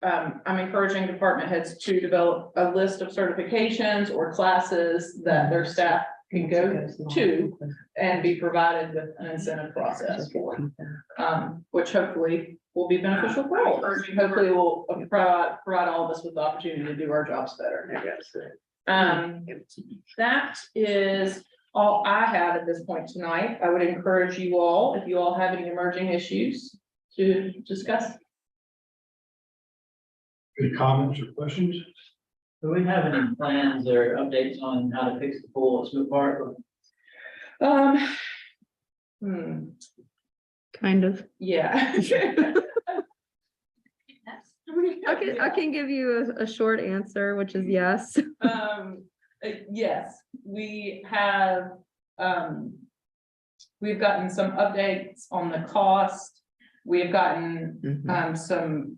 I'm encouraging department heads to develop a list of certifications or classes that their staff can go to and be provided with an incentive process for, which hopefully will be beneficial for all of us. Hopefully will provide all of us with the opportunity to do our jobs better. That is all I have at this point tonight. I would encourage you all, if you all have any emerging issues, to discuss. Any comments or questions? Do we have any plans or updates on how to fix the pool at Smith Park? Kind of. Yeah. I can give you a short answer, which is yes. Yes, we have, we've gotten some updates on the cost. We have gotten, some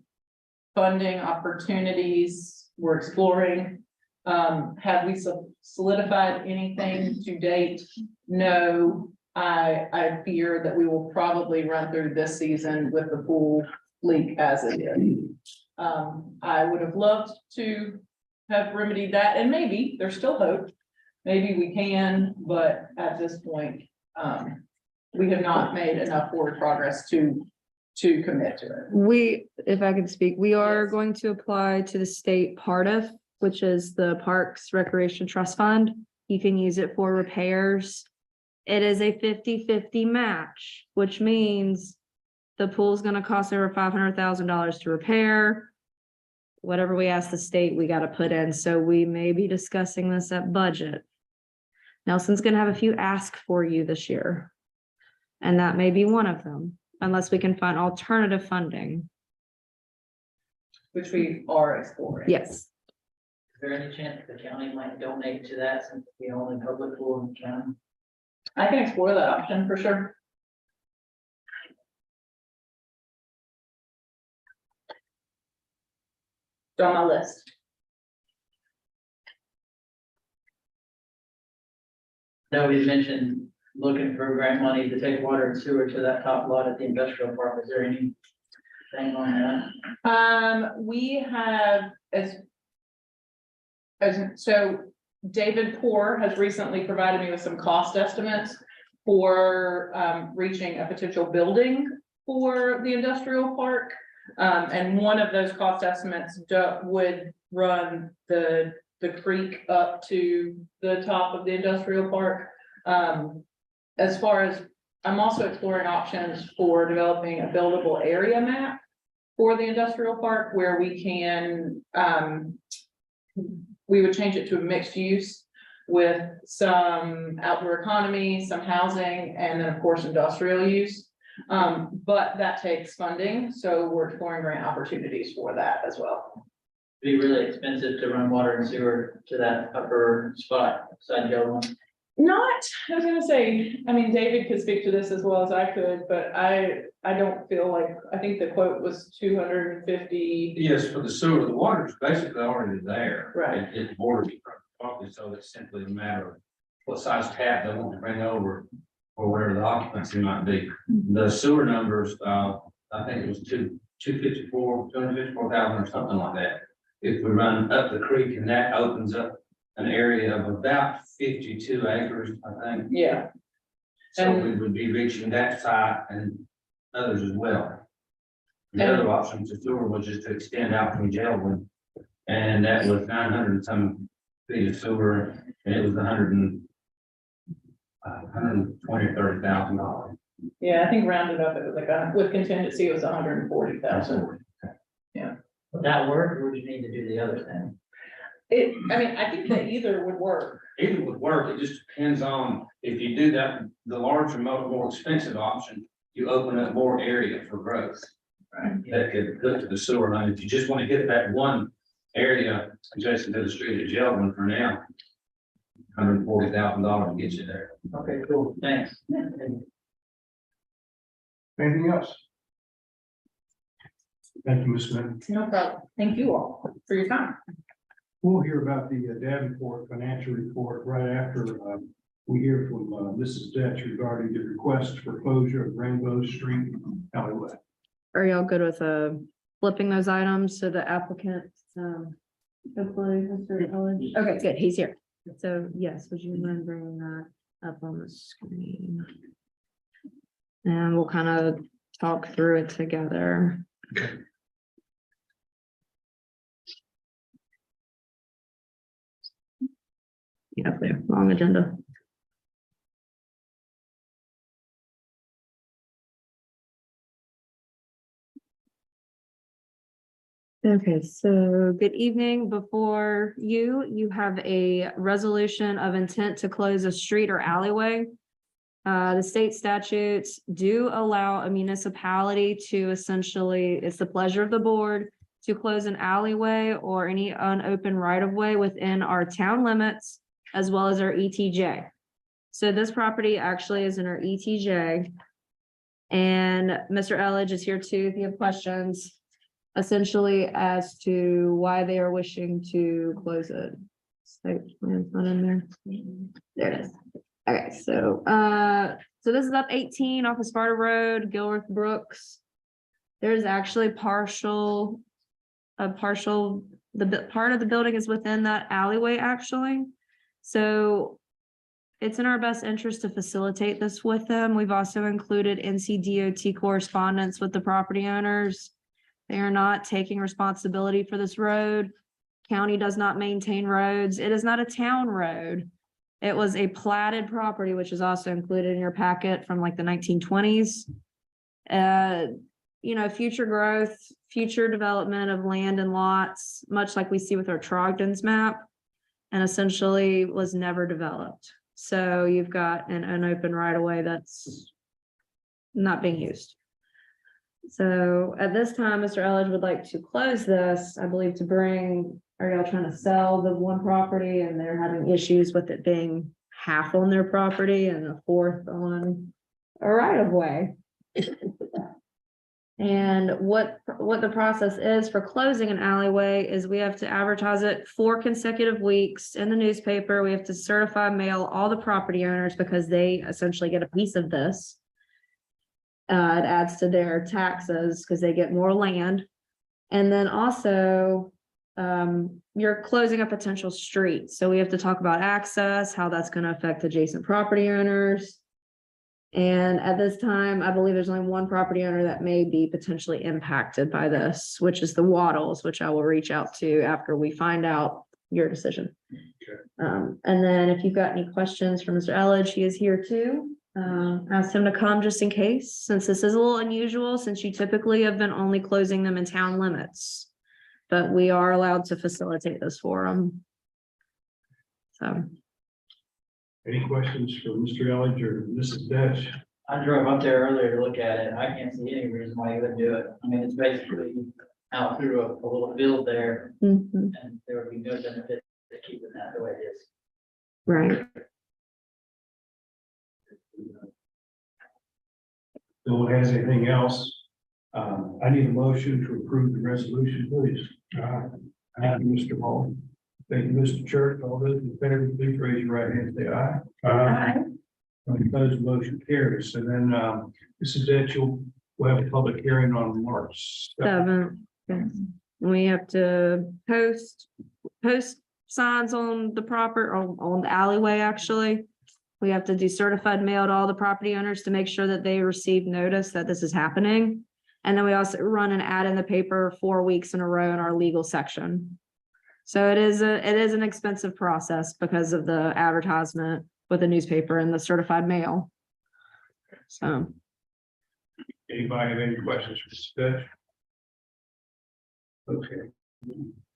funding opportunities we're exploring. Have we solidified anything to date? No, I fear that we will probably run through this season with the pool leak as it is. I would have loved to have remedied that, and maybe there's still hope. Maybe we can, but at this point, we have not made enough forward progress to commit to it. If I could speak, we are Yes. going to apply to the state PARTF, which is the Parks Recreation Trust Fund. You can use it for repairs. It is a 50-50 match, which means the pool's gonna cost over $500,000 to repair. Whatever we ask the state, we gotta put in, so we may be discussing this at budget. Nelson's gonna have a few asks for you this year. And that may be one of them, unless we can find alternative funding. Which we are exploring. Yes, Is there any chance the county might donate to that since it's the only public pool in the county? I can explore that option for sure. It's on my list. No, we mentioned looking for grant money to take water and sewer to that top lot at the industrial park. Is there anything on that? We have so David Poor has recently provided me with some cost estimates for reaching a potential building for the industrial park. And one of those cost estimates would run the creek up to the top of the industrial park. As far as, I'm also exploring options for developing a buildable area map for the industrial park where we can, we would change it to a mixed use with some outdoor economy, some housing, and then of course industrial use. But that takes funding, so we're exploring grant opportunities for that as well. Be really expensive to run water and sewer to that upper spot, side yellow one. Not, I was gonna say, I mean, David could speak to this as well as I could, but I don't feel like, I think the quote was 250. Yes, for the sewer, the water's basically already there. Right. It borders the property, so it's simply a matter of what size tap they want to bring over or whatever the occupancy might be. The sewer numbers, I think it was 254,000 or something like that. If we run up the creek and that opens up an area of about 52 acres, I think. Yeah, So And- we would be reaching that site and others as well. The And- other option to sewer was just to extend out from Gelwood. And that was 900 and some feet of sewer, and it was 120 or 30,000 dollars. yeah, I think rounded up, it was like, with contingency, it was 140,000. Would that work, or would you need to do the other thing? I mean, I think that either would work. Either would work, it just depends on, if you do that, the larger, more expensive option, you open up more area for growth. Right, that could hook to the sewer line, if you just want to hit that one area adjacent to the street at Gelman for now. $140,000 gets you there. Okay, cool, thanks. Anything else? Thank you, Ms. Smith. No problem. Thank you all for your time. We'll hear about the Davenport financial report right after we hear from Mrs. Detch regarding the request for closure of Rainbow Street alleyway. are y'all good with a flipping those items so the applicant, hopefully, Mr. Elledge. Okay, good, he's here. So yes, would you mind bringing that up on the screen? And we'll kind of talk through it together. Yeah, there, long agenda. Okay, so good evening. Before you have a resolution of intent to close a street or alleyway. The state statutes do allow a municipality to essentially, it's the pleasure of the board to close an alleyway or any unopened right of way within our town limits as well as our ETJ. So this property actually is in our ETJ. And Mr. Elledge is here too, if you have questions. Essentially as to why they are wishing to close it. Site plan's not in there. There it is. Okay, so this is up 18 off of Sparta Road, Gilworth Brooks. There's actually the part of the building is within that alleyway, actually. So it's in our best interest to facilitate this with them. We've also included NCDOT correspondence with the property owners. They are not taking responsibility for this road. County does not maintain roads. It is not a town road. It was a platted property, which is also included in your packet from like the 1920s. Future growth, future development of land and lots, much like we see with our Trogdon's map, and essentially was never developed. So you've got an open right of way that's not being used. So at this time, Mr. Elledge would like to close this, I believe, to bring, are y'all trying to sell the one property and they're having issues with it being half on their property and a fourth on a right of way? And what the process is for closing an alleyway is we have to advertise it 4 consecutive weeks in the newspaper. We have to certify mail all the property owners because they essentially get a piece of this. It adds to their taxes because they get more land. And then also, you're closing a potential street. So we have to talk about access, how that's going to affect adjacent property owners. And at this time, I believe there's only one property owner that may be potentially impacted by this, which is the Waddles, which I will reach out to after we find out your decision. Okay. And then if you've got any questions for Mr. Elledge, he is here too. Ask him to come just in case, since this is a little unusual, since you typically have been only closing them in town limits. But we are allowed to facilitate this for them. So. Any questions for Mr. Elledge or Mrs. Dutch? I drove up there earlier to look at it. I can't see any reason why you would do it. I mean, it's basically out through a little field there, Mhm. and there would be no benefit to keeping that the way it is. Right. No one has anything else. I need a motion to approve the resolution, please. Thank you, Mr. Hall. Thank you, Mr. Church. All those in favor, please raise your right hand and say aye. Aye. Opposed, motion carries. And then, Mrs. Etchell, we'll have a public hearing on March 7th. 7th. Yes. We have to post signs on the on the alleyway, actually. We have to do certified mail to all the property owners to make sure that they receive notice that this is happening. And then we also run an ad in the paper 4 weeks in a row in our legal section. So it is an expensive process because of the advertisement with the newspaper and the certified mail. So. Anybody have any questions for Mrs. Dutch? Okay.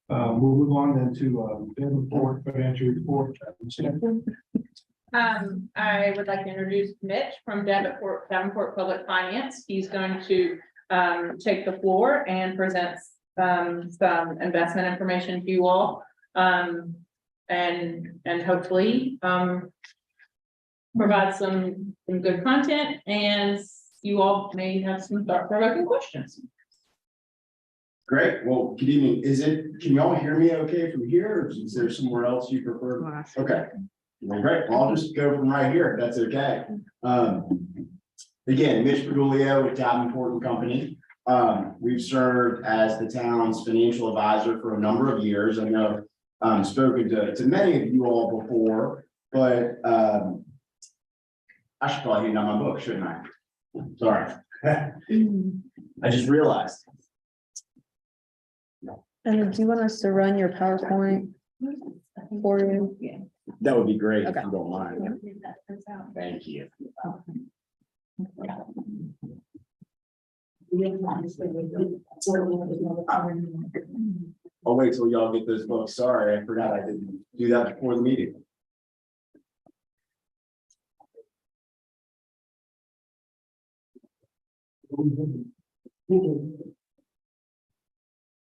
We'll move on then to Davenport financial report. I would like to introduce Mitch from Davenport Public Finance. He's going to take the floor and present some investment information to you all. And hopefully provide some good content, and you all may have some thought-provoking questions. Great, well, good evening. Can y'all hear me okay from here, or is there somewhere else you prefer? Okay, well, great, well, I'll just go from right here, if that's okay. Again, Mitch Pagulio with Davenport and Company. We've served as the town's financial advisor for a number of years. I know spoken to many of you all before, but I should probably hand down my book, shouldn't I? Sorry. I just realized. And do you want us to run your PowerPoint for you? That would be great if Okay. you don't mind. Thank you. I'll wait till y'all get those books. Sorry, I forgot I didn't do that before the meeting.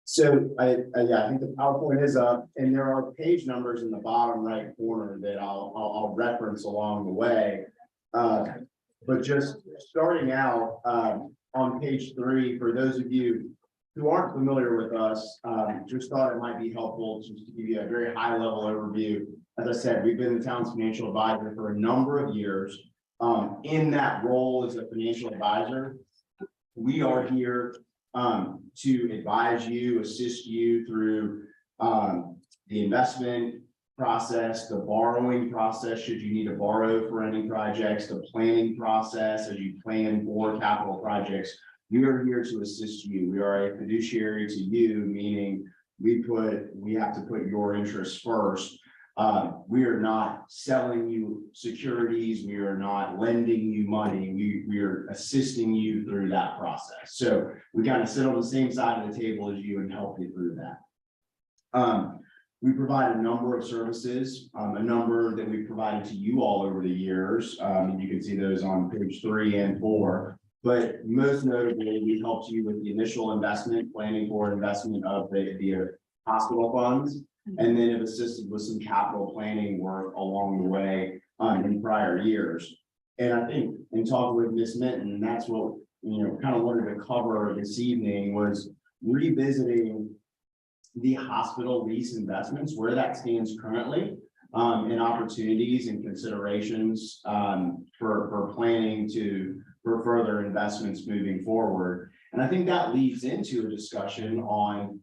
So yeah, I think the PowerPoint is up and there are page numbers in the bottom right corner that I'll reference along the way. But just starting out, on page 3, for those of you who aren't familiar with us, just thought it might be helpful just to give you a very high level overview. As I said, we've been the town's financial advisor for a number of years. In that role as a financial advisor, we are here to advise you, assist you through the investment process, the borrowing process, should you need to borrow for any projects, the planning process as you plan for capital projects. We are here to assist you. We are a fiduciary to you, meaning we have to put your interests first. We are not selling you securities. We are not lending you money. We are assisting you through that process. So we kind of sit on the same side of the table as you and help you through that. We provide a number of services, a number that we've provided to you all over the years. You can see those on page 3 and 4. But most notably, we helped you with the initial investment, planning for investment of the hospital funds, and then have assisted with some capital planning work along the way in prior years. And I think in talking with Ms. Minton, that's what kind of wanted to cover this evening was revisiting the hospital lease investments, where that stands currently, and opportunities and considerations for planning for further investments moving forward. And I think that leads into a discussion on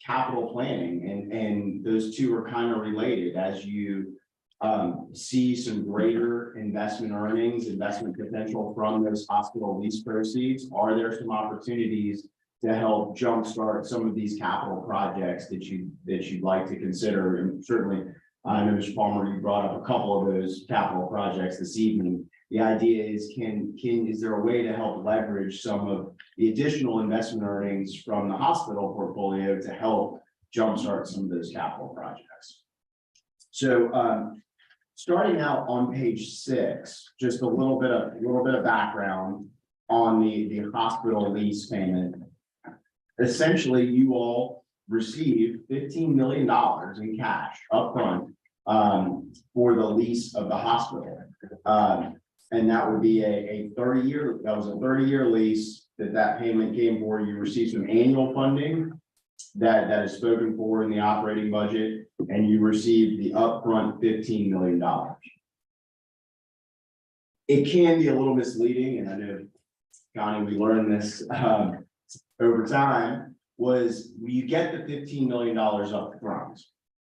capital planning, and those two are kind of related as you see some greater investment earnings, investment potential from those hospital lease proceeds. Are there some opportunities to help jumpstart some of these capital projects that you'd like to consider? And certainly, I know Mr. Palmer, you brought up a couple of those capital projects this evening. The idea is, is there a way to help leverage some of the additional investment earnings from the hospital portfolio to help jumpstart some of those capital projects? So starting out on page 6, just a little bit of background on the hospital lease payment. Essentially, you all received $15 million in cash upfront for the lease of the hospital. And that would be a 30-year lease that payment came for. You received some annual funding that is spoken for in the operating budget, and you received the upfront $15 million. It can be a little misleading, and I know, Connie, we learned this over time, was you get the $15 million up front,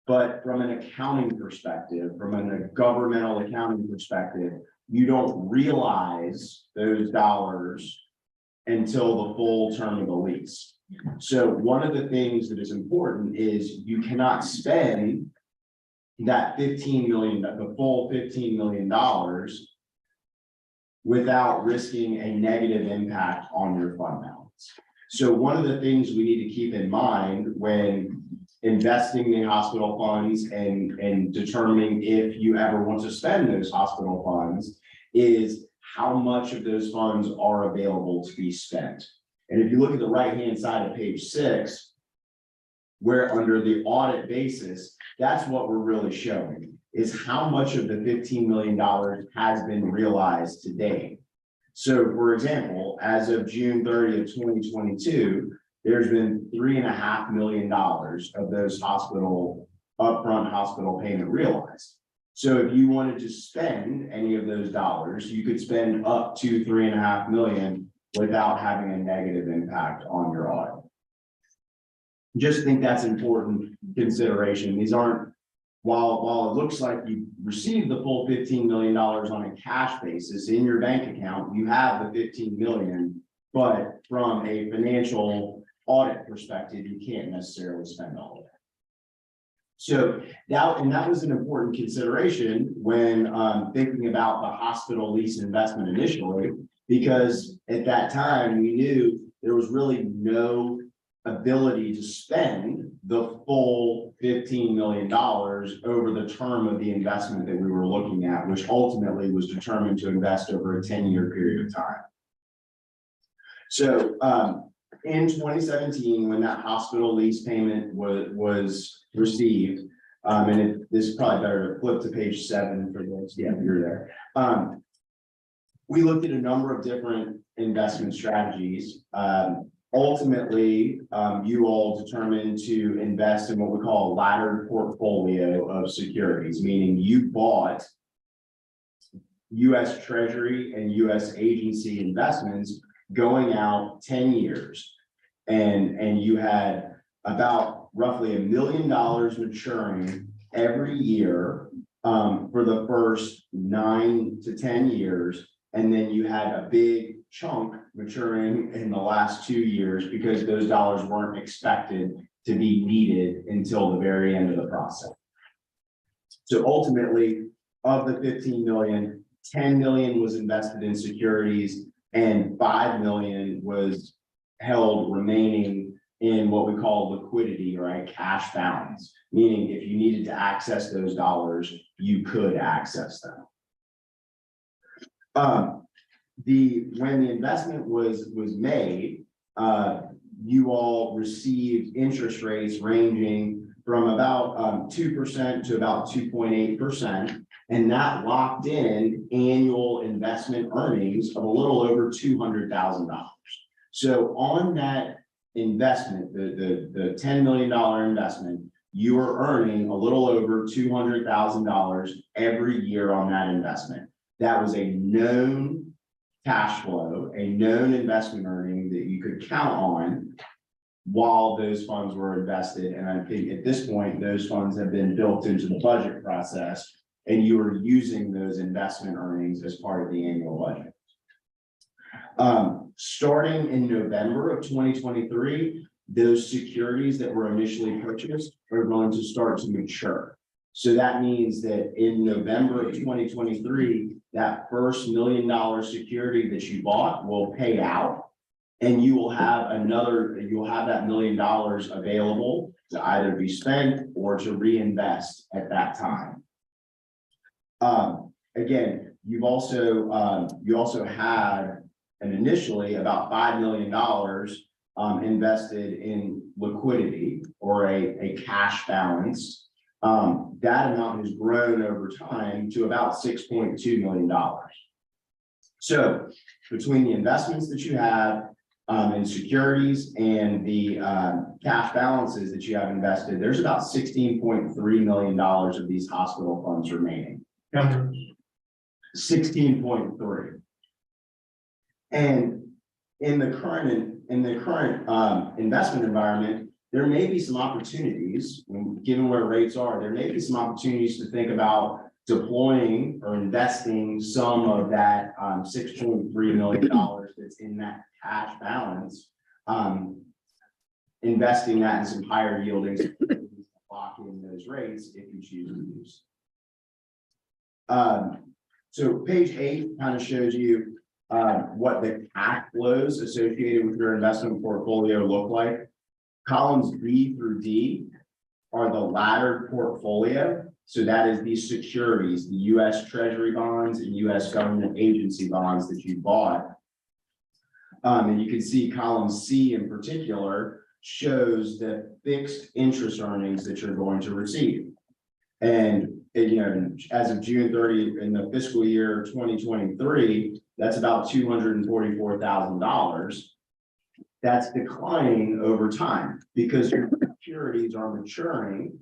but from an accounting perspective, from a governmental accounting perspective, you don't realize those dollars until the full term of the lease. So one of the things that is important is you cannot spend that the full $15 million without risking a negative impact on your fund balance. So one of the things we need to keep in mind when investing in hospital funds and determining if you ever want to spend those hospital funds is how much of those funds are available to be spent. And if you look at the right-hand side of page 6, where under the audit basis, that's what we're really showing, is how much of the $15 million has been realized to date. So for example, as of June 30th, 2022, there's been $3.5 million of those upfront hospital payment realized. So if you wanted to spend any of those dollars, you could spend up to $3.5 million without having a negative impact on your audit. Just think that's important consideration. These aren't, while it looks like you received the full $15 million on a cash basis in your bank account, you have the 15 million, but from a financial audit perspective, you can't necessarily spend all of it. So that was an important consideration when thinking about the hospital lease investment initially, because at that time we knew there was really no ability to spend the full $15 million over the term of the investment that we were looking at, which ultimately was determined to invest over a 10-year period of time. So in 2017, when that hospital lease payment was received, this is probably better to flip to page 7 for those, yeah, you're there. We looked at a number of different investment strategies. Ultimately, you all determined to invest in what we call a laddered portfolio of securities, meaning you bought U.S. Treasury and U.S. agency investments going out 10 years. And you had about roughly $1 million maturing every year for the first 9 to 10 years. And then you had a big chunk maturing in the last 2 years because those dollars weren't expected to be needed until the very end of the process. So ultimately, of the 15 million, 10 million was invested in securities and 5 million was held remaining in what we call liquidity, or a cash balance, meaning if you needed to access those dollars, you could access them. When the investment was made, you all received interest rates ranging from about 2% to about 2.8%, and that locked in annual investment earnings of a little over $200,000. So on that investment, the $10 million investment, you are earning a little over $200,000 every year on that investment. That was a known cash flow, a known investment earning that you could count on while those funds were invested. And I think at this point, those funds have been built into the budget process, and you are using those investment earnings as part of the annual budget. Starting in November of 2023, those securities that were initially purchased are going to start to mature. So that means that in November of 2023, that first $1 million security that you bought will pay out, and you will have that $1 million available to either be spent or to reinvest at that time. Again, you also had initially about $5 million invested in liquidity, or a cash balance. That amount has grown over time to about $6.2 million. So between the investments that you have in securities and the cash balances that you have invested, there's about $16.3 million of these hospital funds remaining. 16.3. And in the current investment environment, there may be some opportunities, given where rates are, there may be some opportunities to think about deploying or investing some of that $6.3 million that's in that cash balance, investing that in some higher yielding, lock in those rates if you choose to use. So page 8 kind of shows you what the cash flows associated with your investment portfolio look like. Columns B through D are the laddered portfolio. So that is these securities, the U.S. Treasury bonds and U.S. government agency bonds that you bought. And you can see column C in particular shows the fixed interest earnings that you're going to receive. And as of June 30 in the fiscal year 2023, that's about $244,000. That's declining over time because your securities are maturing.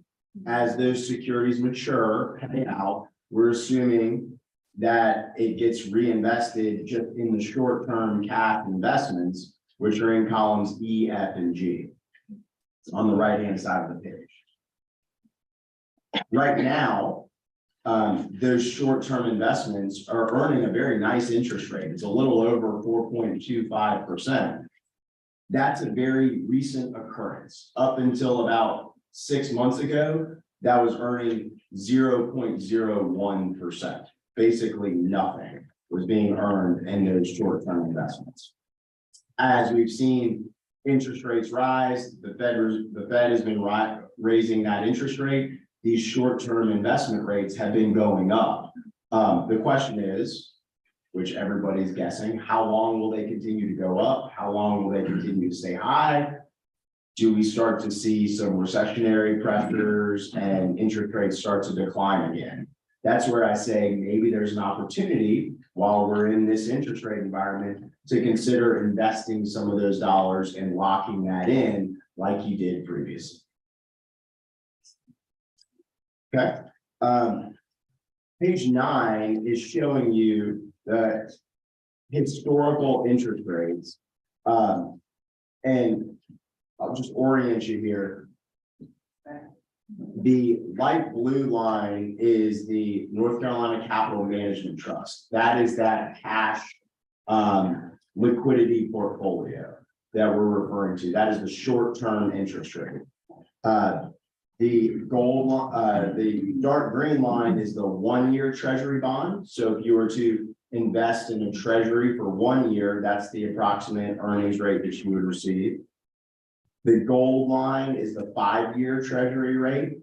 As those securities mature, pay out, we're assuming that it gets reinvested just in the short-term cash investments, which are in columns E, F, and G on the right-hand side of the page. Right now, those short-term investments are earning a very nice interest rate. It's a little over 4.25%. That's a very recent occurrence. Up until about 6 months ago, that was earning 0.01%. Basically nothing was being earned in those short-term investments. As we've seen interest rates rise, the Fed has been raising that interest rate. These short-term investment rates have been going up. The question is, which everybody's guessing, how long will they continue to go up? How long will they continue to stay high? Do we start to see some recessionary pressures and interest rates start to decline again? That's where I say maybe there's an opportunity while we're in this interest rate environment to consider investing some of those dollars and locking that in like you did previously. Okay. Page 9 is showing you the historical interest rates. And I'll just orient you here. The light blue line is the North Carolina Capital Management Trust. That is that cash liquidity portfolio that we're referring to. That is the short-term interest rate. The dark green line is the 1-year treasury bond. So if you were to invest in a treasury for 1 year, that's the approximate earnings rate that you would receive. The gold line is the 5-year treasury rate.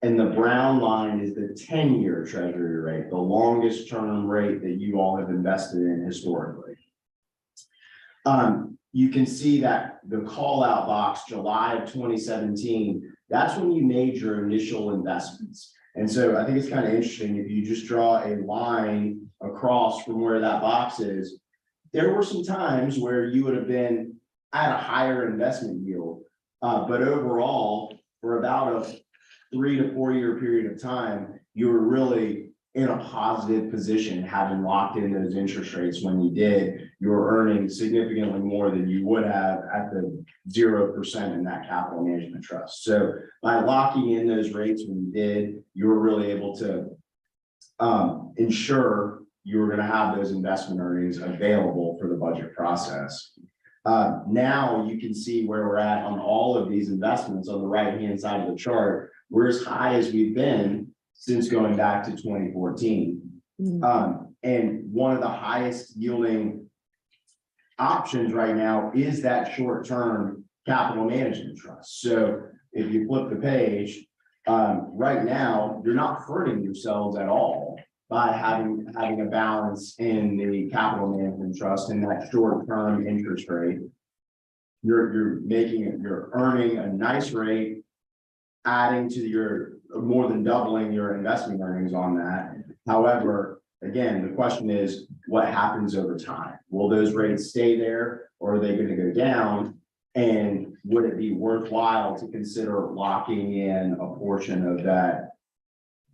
And the brown line is the 10-year treasury rate, the longest term rate that you all have invested in historically. You can see that the call out box, July of 2017, that's when you made your initial investments. And so I think it's kind of interesting if you just draw a line across from where that box is, there were some times where you would have been at a higher investment yield. But overall, for about a 3 to 4 year period of time, you were really in a positive position, having locked in those interest rates. When you did, you were earning significantly more than you would have at the 0% in that capital management trust. So by locking in those rates when you did, you were really able to ensure you were going to have those investment earnings available for the budget process. Now you can see where we're at on all of these investments on the right-hand side of the chart. We're as high as we've been since going back to 2014. And one of the highest yielding options right now is that short-term capital management trust. So if you flip the page, right now, you're not hurting yourselves at all by having a balance in the capital management trust and that short-term interest rate. You're earning a nice rate, adding to your more than doubling your investment earnings on that. However, again, the question is, what happens over time? Will those rates stay there, or are they going to go down? And would it be worthwhile to consider locking in a portion of that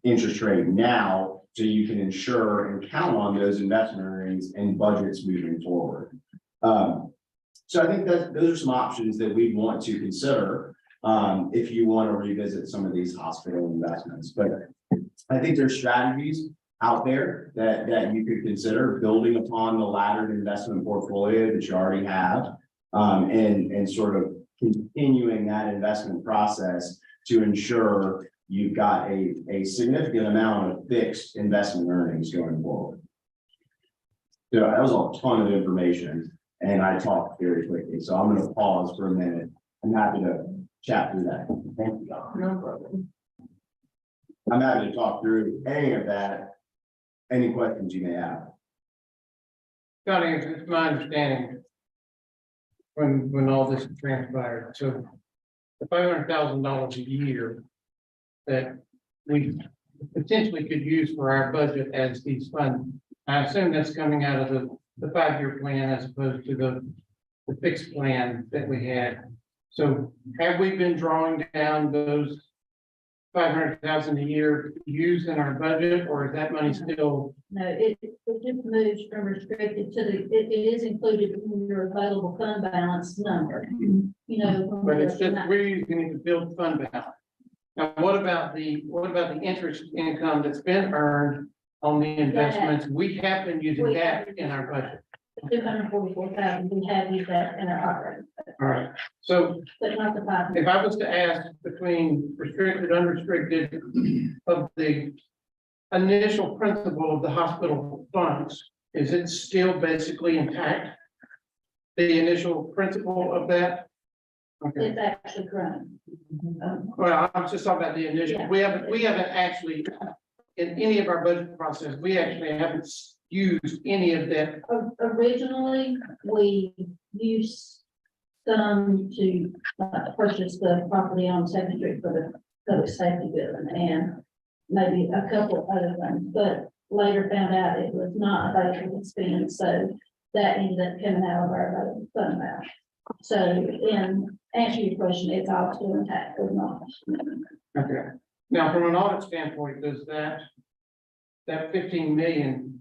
interest rate now so you can ensure and count on those investment earnings and budgets moving forward? So I think that those are some options that we want to consider if you want to revisit some of these hospital investments. But I think there's strategies out there that you could consider building upon the laddered investment portfolio that you already have, and sort of continuing that investment process to ensure you've got a significant amount of fixed investment earnings going forward. So that was a ton of information, and I talked very quickly, so I'm going to pause for a minute. I'm happy to chat through that. Thank you, Don. No problem. I'm happy to talk through any of that. Any questions you may have. Scott, it's my understanding when all this transpired, so the $500,000 a year that we potentially could use for our budget as these funds, I assume that's coming out of the 5-year plan as opposed to the fixed plan that we had. So have we been drawing down those 500,000 a year used in our budget, or is that money still? No, it just moves from restricted to it is included in your available fund balance number, you know. when But we're it's just, looking at- we're using it to build fund balance. Now, what about the interest income that's been earned on the investments? We have been using that in our budget. 244,000, we have used that in our operating, All right, so but not the 500. if I was to ask between restricted, unrestricted of the initial principle of the hospital funds, is it still basically intact? The initial principle of that? Okay, It's actually grown. well, I was just talking about the initial, Yeah. we haven't actually, in any of our budget process, we actually haven't used any of that. Originally, we used some to purchase the property on Second Street for the public safety building and maybe a couple of other things, but later found out it was not available to spend, so that ended up coming out of our available fund balance. So in answer to your question, it's all still intact, or not. Okay, now, from an audit standpoint, does that 15 million,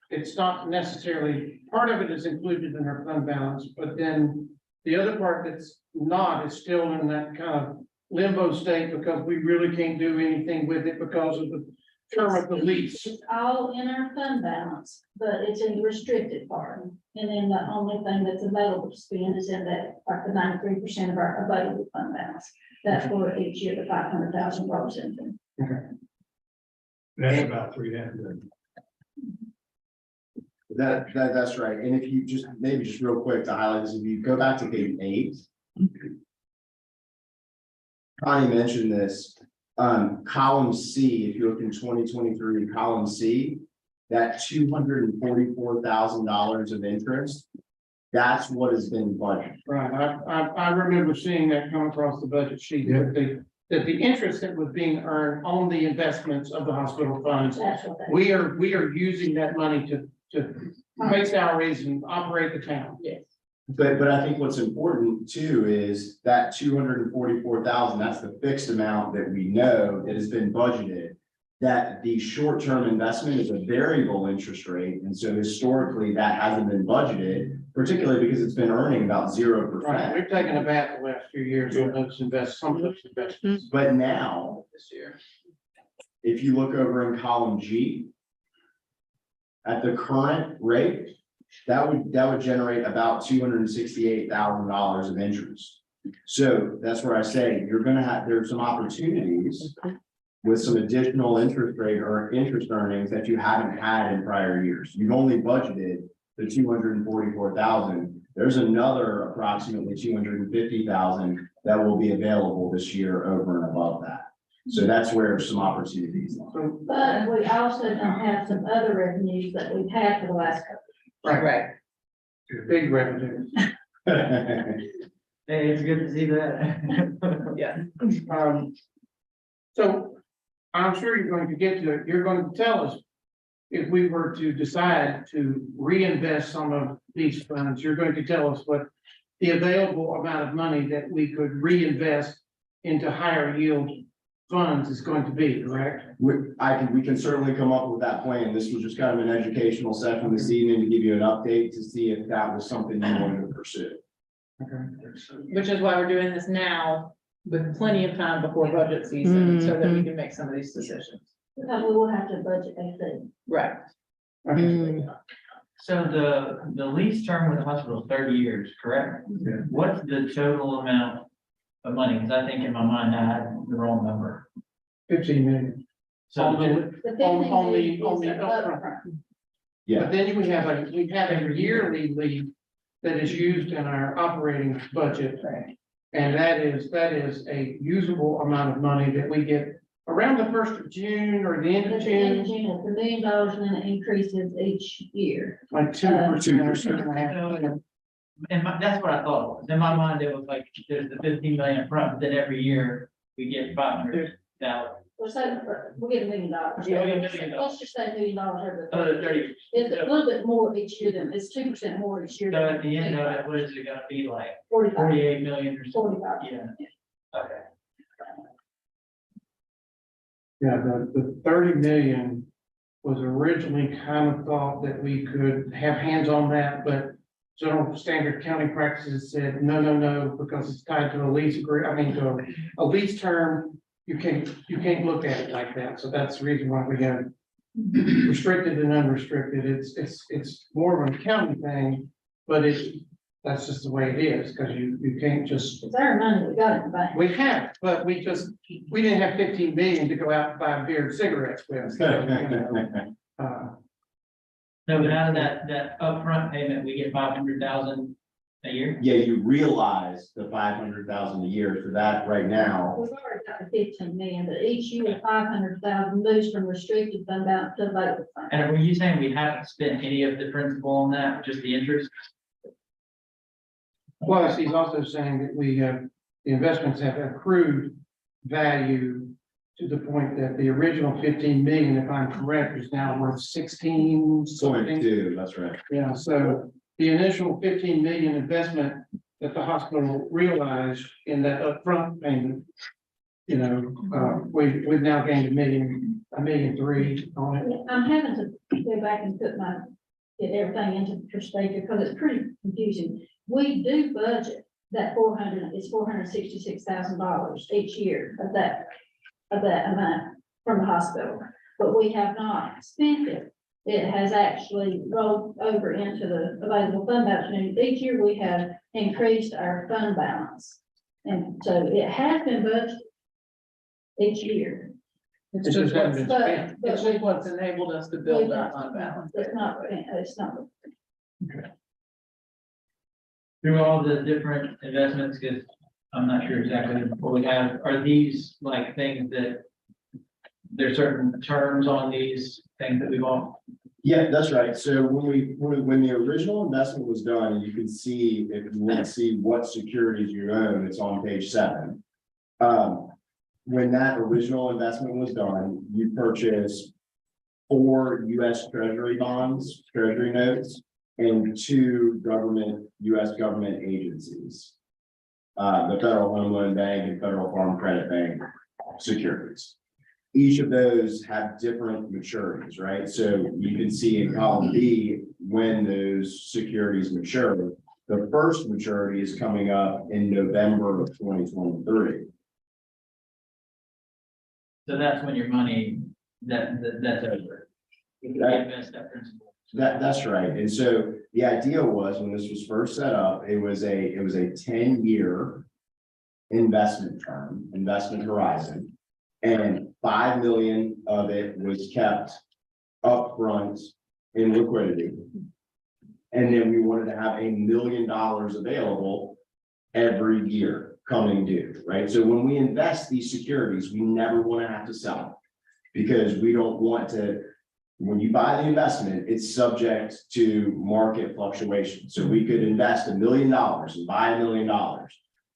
it's not necessarily, part of it is included in our fund balance, but then the other part that's not is still in that kind of limbo state because we really can't do anything with it because of the term of the lease. It's all in our fund balance, but it's in the restricted part. And then the only thing that's available to spend is in that, like the 93% of our available fund balance. That's where each year the 500,000 rolls into. That's about 3.5 million. That's right. And if you just, maybe just real quick to highlight this, if you go back to page 8. Connie mentioned this, column C, if you look in 2023, column C, that $244,000 of interest, that's what has been budgeted. Right, I remember seeing that come across the budget sheet, that the interest that was being earned on the investments of the hospital funds, That's what that. we are using that money to pay salaries and operate the town. Yes. But I think what's important too is that 244,000, that's the fixed amount that we know that has been budgeted. That the short-term investment is a variable interest rate, and so historically that hasn't been budgeted, particularly because it's been earning about 0%. Right, we've taken a bath the last few years on those some of those investments. But now, This year. if you look over in column G, at the current rate, that would generate about $268,000 of interest. So that's where I say you're gonna have, there's some opportunities with some additional interest rate or interest earnings that you haven't had in prior years. You've only budgeted the 244,000. There's another approximately 250,000 that will be available this year over and above that. So that's where some opportunities lie. So, But we also don't have some other revenues that we've had for the last couple. right, big revenue. Hey, it's good to see that. Yeah. So I'm sure you're going to get to it. You're going to tell us if we were to decide to reinvest some of these funds, you're going to tell us what the available amount of money that we could reinvest into higher yield funds is going to be, correct? We can certainly come up with that plan. This was just kind of an educational session this evening to give you an update to see if that was something you wanted to pursue. Which is why we're doing this now with plenty of time before budget season, so that we can make some of these decisions. Because we will have to budget a fee. Right. So the lease term with the hospital is 30 years, correct? Yeah. What's the total amount of money? Because I think in my mind I had the wrong number. 15 million. So On the- The On the- 15 on the is upfront. Yeah, But then we have a yearly leave that is used in our operating budget. And that is a usable amount of money that we get around the 1st of June or the end At of the end of June, June, it's $1 million and then it increases each year. like 2% or 2.5%. that's what I thought it was. In my mind, it was like, there's the 15 million up front, but then every year we get 500,000. We'll say, we'll get $1 million. Yeah, we'll get $1 million. Let's just say $1 million over the. Other 30. It's a little bit more each year than, it's 2% more each year. So at the end of it, what is it gonna be like? 45. 48 million or something? 45. Yeah. Okay. Yeah, the 30 million was originally kind of thought that we could have hands on that, but general standard county practices said, no, because it's tied to a lease to a lease term. You can't look at it like that. So that's the reason why we have restricted and unrestricted. It's more of an accounting thing, but that's just the way it is, because you can't just. It's our money, we got it in the bank. We have, but we didn't have 15 million to go out and buy beer and cigarettes with. So, you know, No, but out of that upfront payment, we get 500,000 a year. Yeah, you realize the 500,000 a year for that right now. We've already got the 15 million, but each year 500,000 moves from restricted fund balance to available fund. And were you saying we haven't spent any of the principal on that, just the interest? Plus, he's also saying that the investments have accrued value to the point that the original 15 million, if I'm correct, is now worth 16 something. 0.2, that's right. Yeah, so the initial 15 million investment that the hospital realized in that upfront payment, you know, we've now gained $1.3 million on it. I'm having to go back and get everything into perspective because it's pretty confusing. We do budget that $466,000 each year of that amount from the hospital, but we have not spent it. It has actually rolled over into the available fund balance. And each year we have increased our fund balance. And so it has been budgeted each year. It's It just just hasn't what's, been spent. it's just what's enabled us to build that fund balance. It's not. Through all the different investments, because I'm not sure exactly what we have, are these like things that there's certain terms on these things that we bought? Yeah, that's right. So when the original investment was done, you can see, if you want to see what securities you own, it's on page 7. When that original investment was done, you purchased 4 US Treasury bonds, Treasury notes, and 2 US government agencies. The Federal Home Loan Bank and Federal Farm Credit Bank securities. Each of those have different maturities, right? So you can see in column B, when those securities mature, the first maturity is coming up in November of 2023. So that's when your money, that's over. You can Right. invest that principal. That's right. And so the idea was, when this was first set up, it was a 10-year investment term, investment horizon. And 5 million of it was kept upfront in liquidity. And then we wanted to have $1 million available every year coming due, right? So when we invest these securities, we never want to have to sell them, because we don't want to. When you buy the investment, it's subject to market fluctuation. So we could invest $1 million and buy $1 million.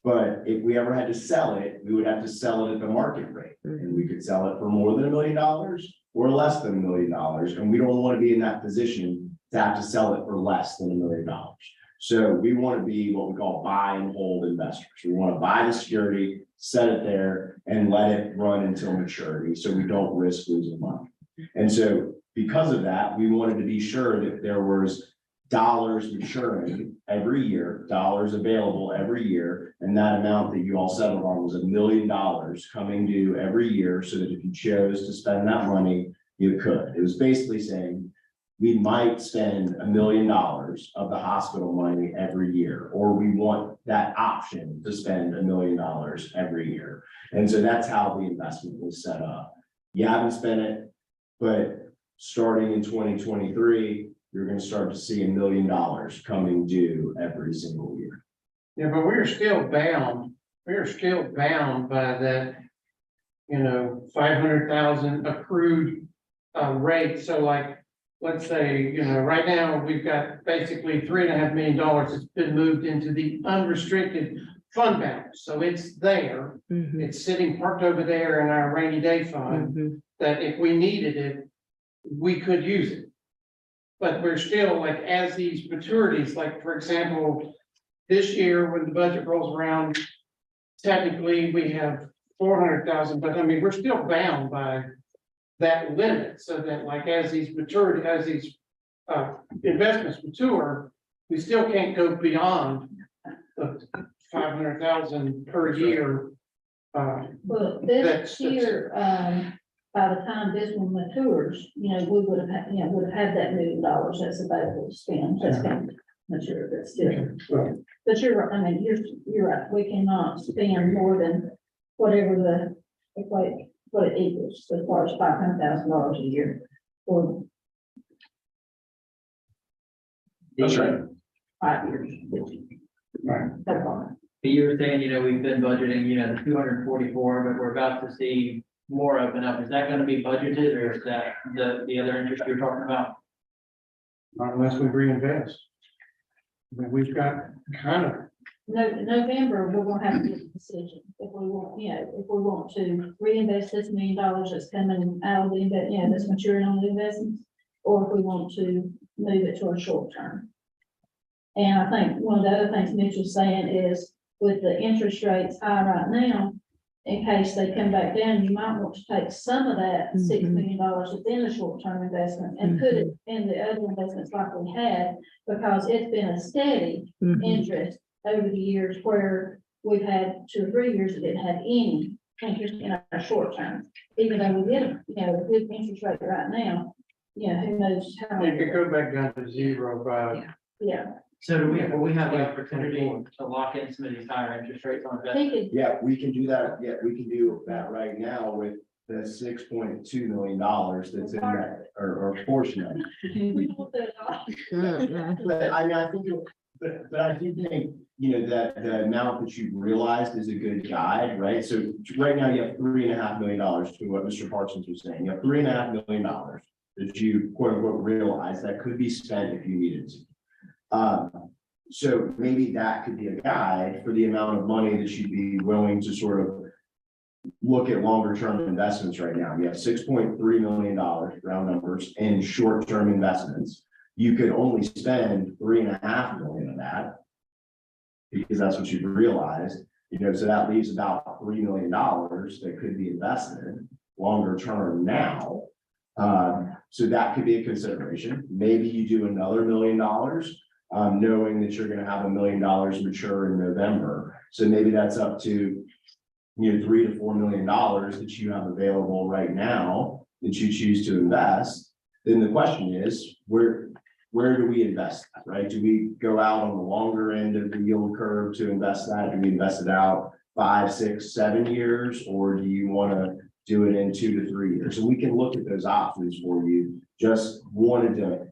But if we ever had to sell it, we would have to sell it at the market rate. And we could sell it for more than $1 million or less than $1 million. And we don't want to be in that position to have to sell it for less than $1 million. So we want to be what we call buy and hold investors. We want to buy the security, set it there, and let it run until maturity, so we don't risk losing money. And so because of that, we wanted to be sure that there was dollars maturing every year, dollars available every year. And that amount that you all settled on was $1 million coming due every year, so that if you chose to spend that money, you could. It was basically saying, we might spend $1 million of the hospital money every year, or we want that option to spend $1 million every year. And so that's how the investment was set up. You haven't spent it, but starting in 2023, you're going to start to see $1 million coming due every single year. Yeah, but we're still bound by that, 500,000 accrued rate. So like, let's say, right now we've got basically $3.5 million that's been moved into the unrestricted fund balance. So it's there, it's sitting parked over there in our rainy day fund, that if we needed it, we could use it. But we're still, like, as these maturities, like, for example, this year when the budget rolls around, technically we have 400,000, but I mean, we're still bound by that limit, so that like as these maturity, as these investments mature, we still can't go beyond the 500,000 per year. Well, That's- this year, by the time this one matures, you know, we would have had, you know, would have had that $1 million that's available to spend, that's going to mature, but still. Right. But you're right, I mean, you're right, we cannot spend more than whatever the, what it equals, as far as $500,000 a year for That's right. 5 years. Right. So far. You were saying, you know, we've been budgeting, you know, the 244, but we're about to see more open up. Is that gonna be budgeted, or is that the other interest you're talking about? Not unless we reinvest. I mean, we've got kind of, November, we're gonna have to make a decision if we want, you know, if we want to reinvest this $1 million that's coming out of the, you know, that's maturing on the investments, or if we want to move it to a short term. And I think one of the other things Mitch was saying is with the interest rates high right now, in case they come back down, you might want to take some of that $6 million within the short-term investment and put it in the other investments like we had, because it's been a steady interest over the years where we've had 2 or 3 years that didn't have any interest in our short term. Even though we get, you know, a good interest rate right now, you know, who knows how. you could go back down to zero by, Yeah, So do will we have the opportunity to lock in some of these higher interest rates on I investment? think it, Yeah, we can do that. Yeah, we can do that right now with the $6.2 million that's in that, or portion of it. we will do it all. But I mean, I think, but I do think, you know, that the amount that you've realized is a good guide, right? So right now you have $3.5 million to what Mr. Parsons was saying. You have $3.5 million that you quote unquote realize that could be spent if you needed to. So maybe that could be a guide for the amount of money that you'd be willing to sort of look at longer term investments right now. You have $6.3 million, round numbers, in short term investments. You could only spend $3.5 million of that, because that's what you've realized, you know, so that leaves about $3 million that could be invested longer term now. So that could be a consideration. Maybe you do another $1 million, knowing that you're gonna have $1 million mature in November. So maybe that's up to, you know, $3 to $4 million that you have available right now that you choose to invest. Then the question is, where do we invest that, right? Do we go out on the longer end of the yield curve to invest that? Do we invest it out 5, 6, 7 years? Or do you want to do it in 2 to 3 years? And we can look at those options for you. Just wanted to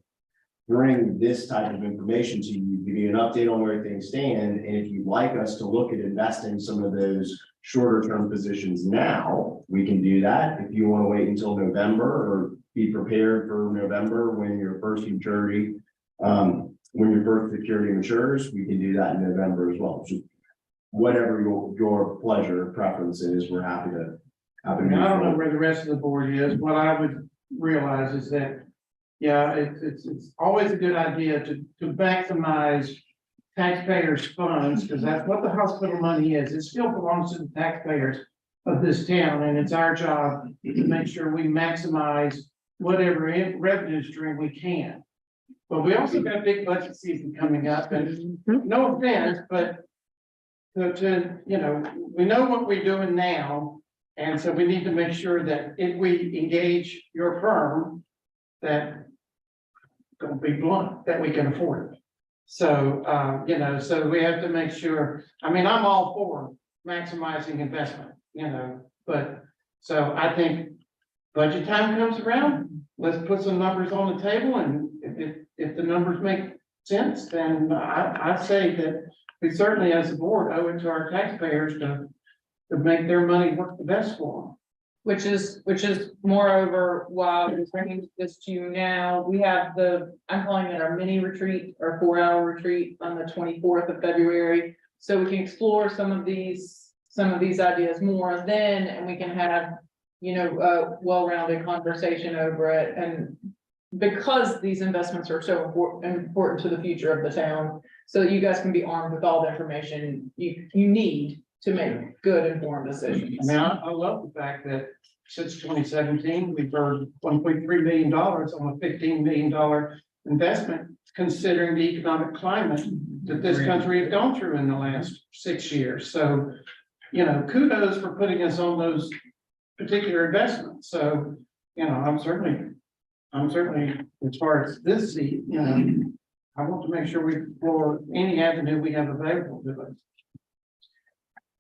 bring this type of information to you, give you an update on where things stand. And if you'd like us to look at investing some of those shorter term positions now, we can do that. If you want to wait until November, or be prepared for November when your first maturity, when your first security matures, we can do that in November as well. So whatever your pleasure, preference is, we're happy to. I mean, I don't know where the rest of the board is. What I would realize is that, yeah, it's always a good idea to maximize taxpayers' funds, because that's what the hospital money is. It still belongs to the taxpayers of this town, and it's our job to make sure we maximize whatever revenue stream we can. But we also got a big budget season coming up, and no offense, but to, you know, we know what we're doing now. And so we need to make sure that if we engage your firm, that gonna be blunt, that we can afford it. So, you know, so we have to make sure, I mean, I'm all for maximizing investment, you know, but, so I think budget time comes around, let's put some numbers on the table, and if the numbers make sense, then I say that we certainly as a board owe it to our taxpayers to make their money work the best for them. Which is moreover, why I'm bringing this to you now, we have I'm calling it our mini retreat, our 4-hour retreat on the 24th of February. So we can explore some of these ideas more then, and we can have, you know, a well-rounded conversation over it. And because these investments are so important to the future of the town, so that you guys can be armed with all the information you need to make good informed decisions. I mean, I love the fact that since 2017, we've earned $1.3 million on a $15 million investment, considering the economic climate that this country has gone through in the last 6 years. So, you know, kudos for putting us on those particular investments. So, you know, I'm certainly, as far as this seat, you know, I want to make sure we explore any avenue we have available to us.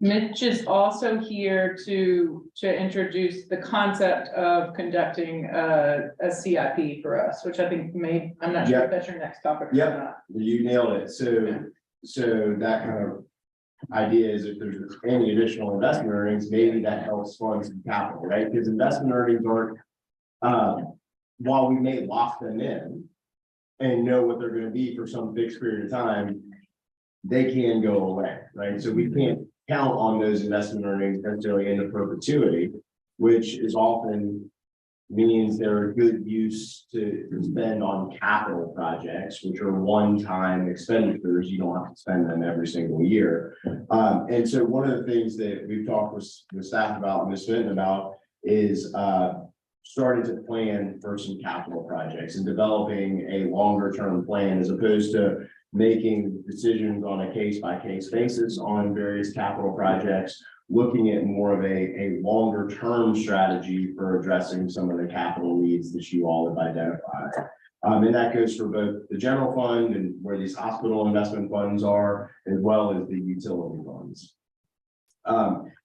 Mitch is also here to introduce the concept of conducting a CIP for us, which I think I'm not sure if that's your next topic or Yep. not. You nailed it. So that kind of idea is if there's any additional investment earnings, maybe that helps fund some capital, right? Because investment earnings aren't, while we may lock them in and know what they're gonna be for some fixed period of time, they can go away, right? So we can't count on those investment earnings necessarily into perpetuity, which is often means they're a good use to spend on capital projects, which are one-time expenditures. You don't have to spend them every single year. And so one of the things that we've talked with staff about and Ms. Fenton about is starting to plan for some capital projects and developing a longer-term plan as opposed to making decisions on a case-by-case basis on various capital projects, looking at more of a longer-term strategy for addressing some of the capital needs that you all have identified. And that goes for both the general fund and where these hospital investment funds are, as well as the utility funds.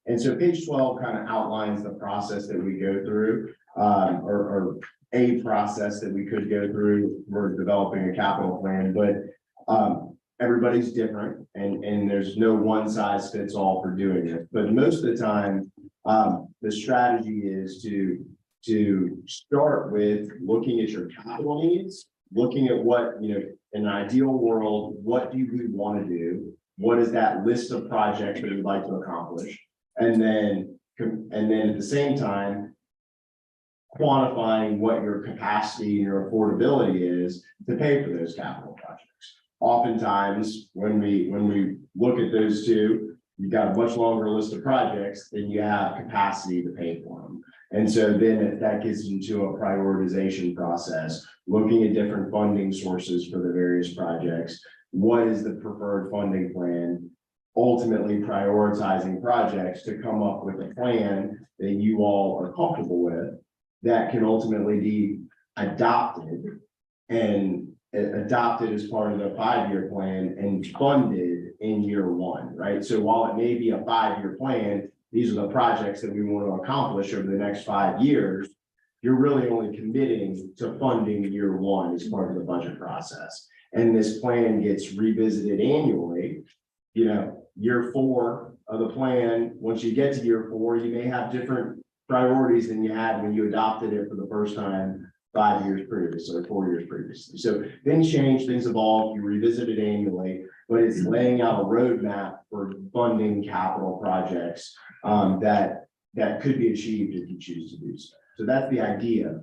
And so page 12 kind of outlines the process that we go through, or a process that we could go through for developing a capital plan, but everybody's different and there's no one size fits all for doing it. But most of the time, the strategy is to start with looking at your capital needs, looking at what, you know, in an ideal world, what do we want to do? What is that list of projects that we'd like to accomplish? And then at the same time, quantifying what your capacity and your affordability is to pay for those capital projects. Oftentimes, when we look at those two, you've got a much longer list of projects than you have capacity to pay for them. And so then that gets into a prioritization process, looking at different funding sources for the various projects. What is the preferred funding plan? Ultimately prioritizing projects to come up with a plan that you all are comfortable with that can ultimately be adopted as part of the 5-year plan and funded in year 1, right? So while it may be a 5-year plan, these are the projects that we want to accomplish over the next 5 years. You're really only committing to funding year 1 as part of the budget process. And this plan gets revisited annually. You know, year 4 of the plan, once you get to year 4, you may have different priorities than you had when you adopted it for the first time 5 years previously or 4 years previously. So things change, things evolve, you revisit it annually, but it's laying out a roadmap for funding capital projects that could be achieved if you choose to do so. So that's the idea.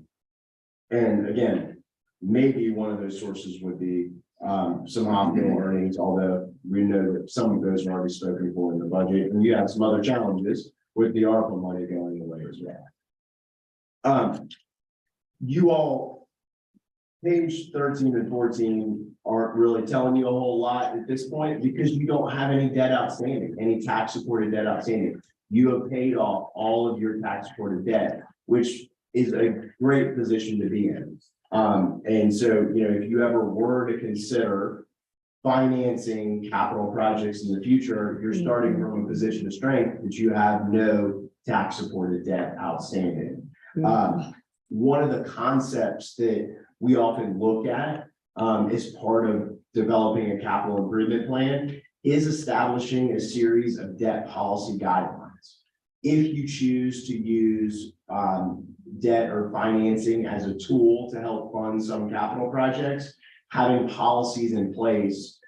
And again, maybe one of those sources would be some hospital earnings, although we know that some of those are already spoken for in the budget, and you have some other challenges with the ARPA money going away as well. You all, page 13 and 14 aren't really telling you a whole lot at this point because you don't have any debt outstanding, any tax supported debt outstanding. You have paid off all of your tax supported debt, which is a great position to be in. And so, you know, if you ever were to consider financing capital projects in the future, you're starting from a position of strength that you have no tax supported debt outstanding. One of the concepts that we often look at as part of developing a capital improvement plan is establishing a series of debt policy guidelines. If you choose to use debt or financing as a tool to help fund some capital projects, having policies in place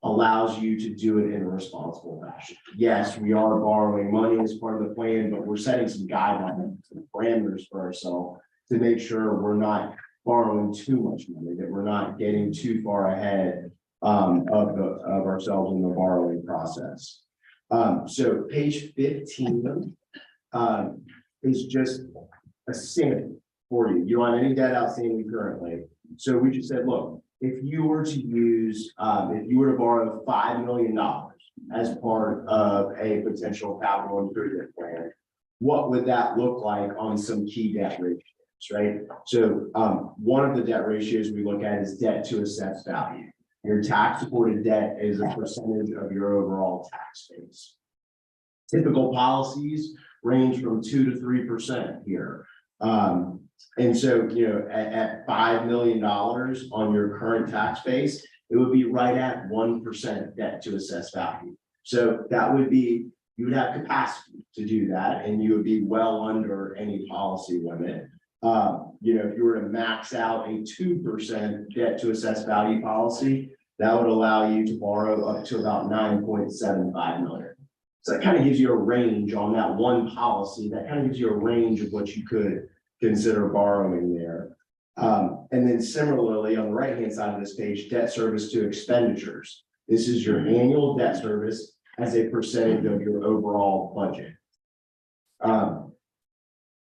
allows you to do it in a responsible fashion. Yes, we are borrowing money as part of the plan, but we're setting some guidelines and parameters for ourselves to make sure we're not borrowing too much money, that we're not getting too far ahead of ourselves in the borrowing process. So page 15 is just a cent for you. You don't have any debt outstanding currently. So we just said, look, if you were to use, if you were to borrow $5 million as part of a potential capital improvement plan, what would that look like on some key debt ratios, right? So one of the debt ratios we look at is debt to assessed value. Your tax supported debt is a percentage of your overall tax base. Typical policies range from 2 to 3% here. And so, you know, at $5 million on your current tax base, it would be right at 1% debt to assessed value. So that would be, you would have capacity to do that, and you would be well under any policy limit. You know, if you were to max out a 2% debt to assessed value policy, that would allow you to borrow up to about 9.75 million. So that kind of gives you a range on that one policy. That kind of gives you a range of what you could consider borrowing there. And then similarly, on the right-hand side of this page, debt service to expenditures. This is your annual debt service as a percentage of your overall budget.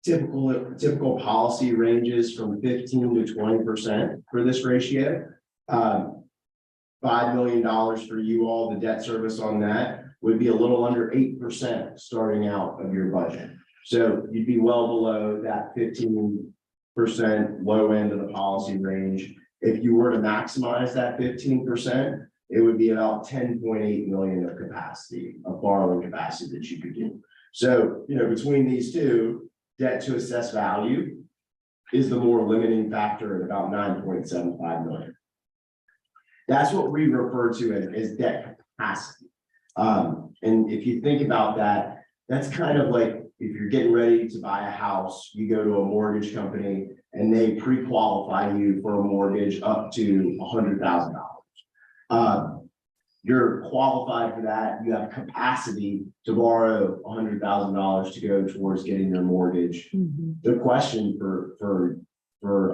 Typical policy ranges from 15 to 20% for this ratio. $5 million for you all, the debt service on that would be a little under 8% starting out of your budget. So you'd be well below that 15% low end of the policy range. If you were to maximize that 15%, it would be about 10.8 million of capacity, of borrowing capacity that you could do. So, you know, between these two, debt to assess value is the more limiting factor at about 9.75 million. That's what we refer to as debt capacity. And if you think about that, that's kind of like if you're getting ready to buy a house, you go to a mortgage company and they pre-qualify you for a mortgage up to $100,000. You're qualified for that. You have capacity to borrow $100,000 to go towards getting your mortgage. The question for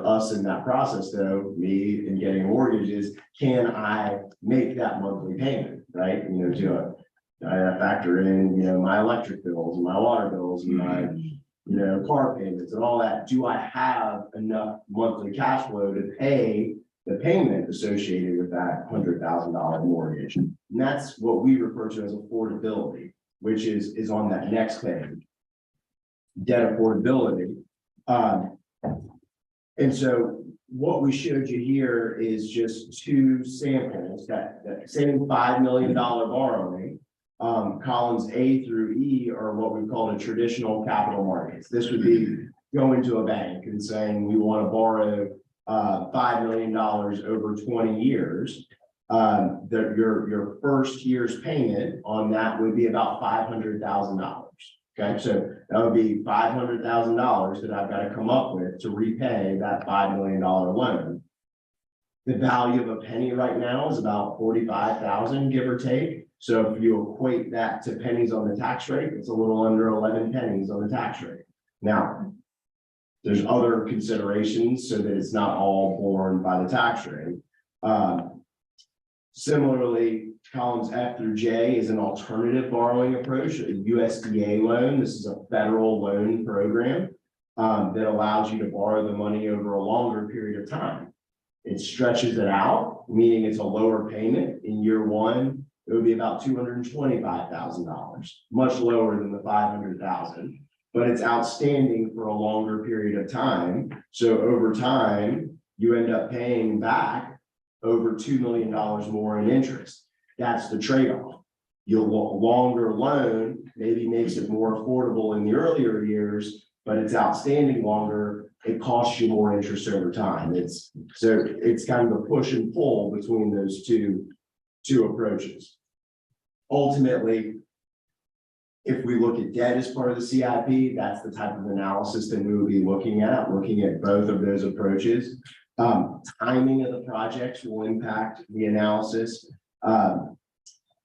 us in that process, though, me in getting a mortgage is, can I make that monthly payment, right? You know, do I factor in, you know, my electric bills and my water bills and my, you know, car payments and all that. Do I have enough monthly cash flow to pay the payment associated with that $100,000 mortgage? And that's what we refer to as affordability, which is on that next page. Debt affordability. And so what we showed you here is just two samples that same $5 million borrowing. Columns A through E are what we call the traditional capital markets. This would be going to a bank and saying, we want to borrow $5 million over 20 years. That your first year's payment on that would be about $500,000. Okay, so that would be $500,000 that I've got to come up with to repay that $5 million loan. The value of a penny right now is about 45,000, give or take. So if you equate that to pennies on the tax rate, it's a little under 11 pennies on the tax rate. Now, there's other considerations so that it's not all borne by the tax rate. Similarly, columns F through J is an alternative borrowing approach, a USDA loan. This is a federal loan program that allows you to borrow the money over a longer period of time. It stretches it out, meaning it's a lower payment. In year one, it would be about $225,000, much lower than the $500,000, but it's outstanding for a longer period of time. So over time, you end up paying back over $2 million more in interest. That's the trade-off. Your longer loan maybe makes it more affordable in the earlier years, but it's outstanding longer. It costs you more interest over time. It's kind of a push and pull between those two approaches. Ultimately, if we look at debt as part of the CIP, that's the type of analysis that we would be looking at both of those approaches. Timing of the projects will impact the analysis. You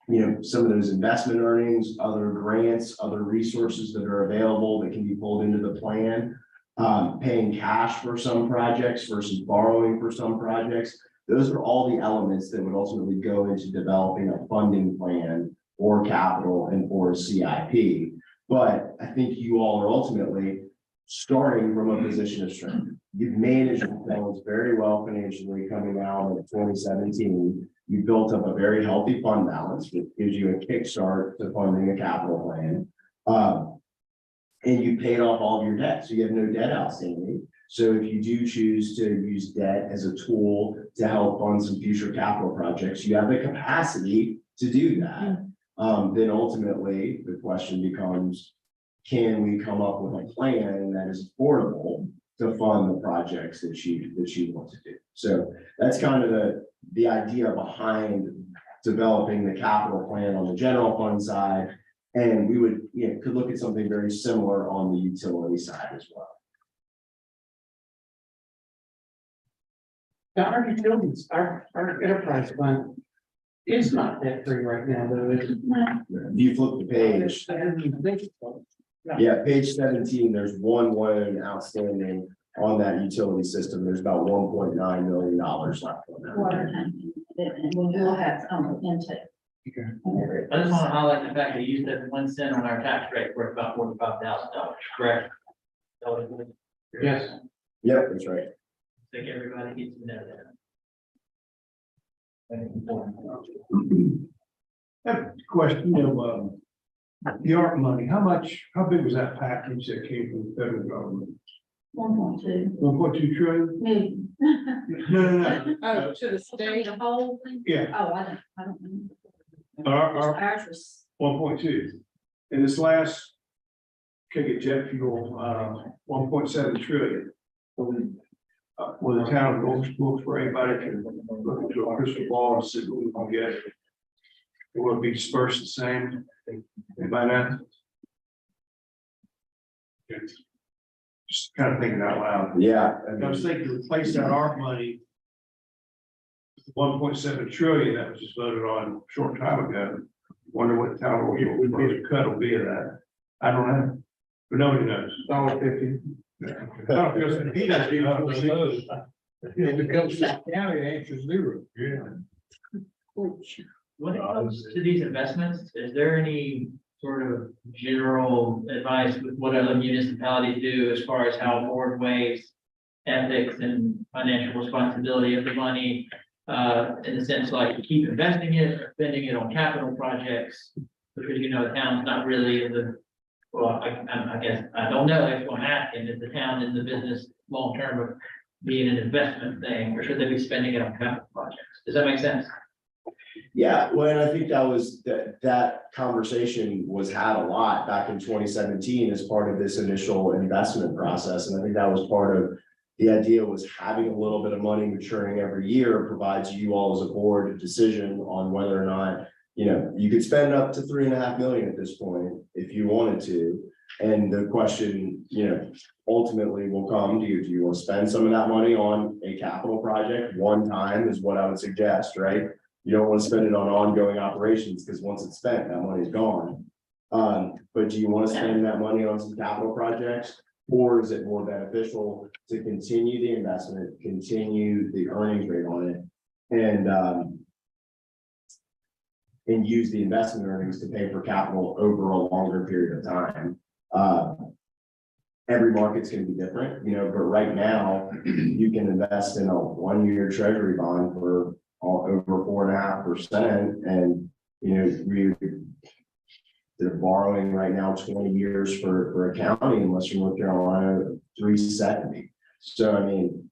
know, some of those investment earnings, other grants, other resources that are available that can be pulled into the plan, paying cash for some projects versus borrowing for some projects. Those are all the elements that would ultimately go into developing a funding plan or capital and or CIP. But I think you all are ultimately starting from a position of strength. You've managed yourselves very well financially coming out of 2017. You built up a very healthy fund balance, which gives you a kickstart to funding a capital plan. And you paid off all of your debt, so you have no debt outstanding. So if you do choose to use debt as a tool to help fund some future capital projects, you have the capacity to do that. Then ultimately, the question becomes, can we come up with a plan that is affordable to fund the projects that you want to do? So that's kind of the idea behind developing the capital plan on the general fund side. And we would, could look at something very similar on the utility side as well. Now, our utilities, our enterprise fund is not debt free right now, though, is it? If you flip the page, I didn't even think so. yeah, page 17, there's one loan outstanding on that utility system. There's about $1.9 million left on that. Water tank, and we will have some intake. Whenever I just want to highlight the fact that you said 1 cent on our tax rate worth about $45,000, correct? So I Yes, Yep, that's right. think everybody gets to know that. I have a question of, the ARP money, how big was that package that came from the federal government? 1.2 1.2 trillion? million. No. Oh, to the The state, whole thing? Yeah, Oh, I don't know. our Ours was, 1.2. And this last, kick at jet fuel, 1.7 trillion. With the town of Goldsboro, for anybody can look into a crystal ball and see what we can get. It will be dispersed the same. Anybody know? Just kind of thinking out loud. Yeah. I was thinking to replace that ARP money. 1.7 trillion that was just voted on a short time ago. Wonder what the town will cut will be of that. I don't know. But nobody knows. $1.50. He doesn't know. If it comes to the county, the answer is zero. Yeah. When it comes to these investments, is there any sort of general advice with what other municipalities do as far as how board weighs ethics and financial responsibility of the money? In the sense like keep investing it or spending it on capital projects, because the town's not really in the, well, I guess, I don't know, that's what I'm asking, is the town in the business long-term of being an investment thing, or should they be spending it on capital projects? Does that make sense? Yeah, well, and I think that conversation was had a lot back in 2017 as part of this initial investment process. And I think that was part of the idea, was having a little bit of money maturing every year provides you all as a board a decision on whether or not, you could spend up to $3.5 million at this point if you wanted to. And the question, ultimately will come, do you want to spend some of that money on a capital project one time is what I would suggest, right? You don't want to spend it on ongoing operations because once it's spent, that money's gone. But do you want to spend that money on some capital projects? Or is it more beneficial to continue the investment, continue the earnings rate on it, and use the investment earnings to pay for capital over a longer period of time? Every market's going to be different, but right now you can invest in a 1-year treasury bond for over 4.5%. And, they're borrowing right now 20 years for a county in Western North Carolina, 370. So, I mean,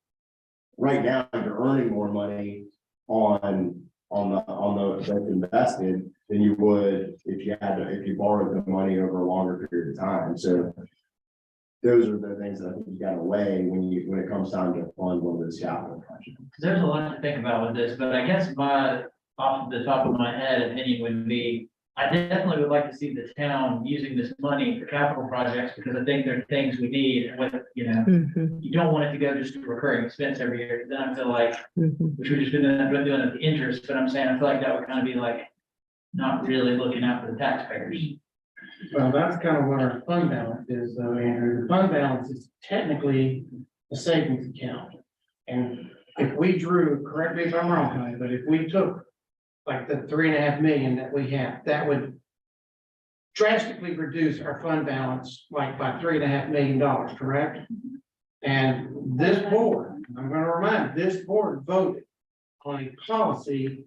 right now you're earning more money on the that's invested than you would if you borrowed the money over a longer period of time. So those are the things that I think you gotta weigh when it comes time to fund one of those capital projects. There's a lot to think about with this, but I guess off the top of my head opinion would be, I definitely would like to see the town using this money for capital projects, because I think there are things we need, and with, you don't want it to go just to recurring expense every year, then I feel like, which we're just doing at the interest, but I'm saying, I feel like that would kind of be like, not really looking out for the taxpayers. Well, that's kind of what our fund balance is, though, Andrew. The fund balance is technically a savings account. And if we drew, correct me if I'm wrong, Connie, but if we took like the 3.5 million that we have, that would drastically reduce our fund balance like by $3.5 million, correct? And this board, I'm gonna remind, you, this board voted on a policy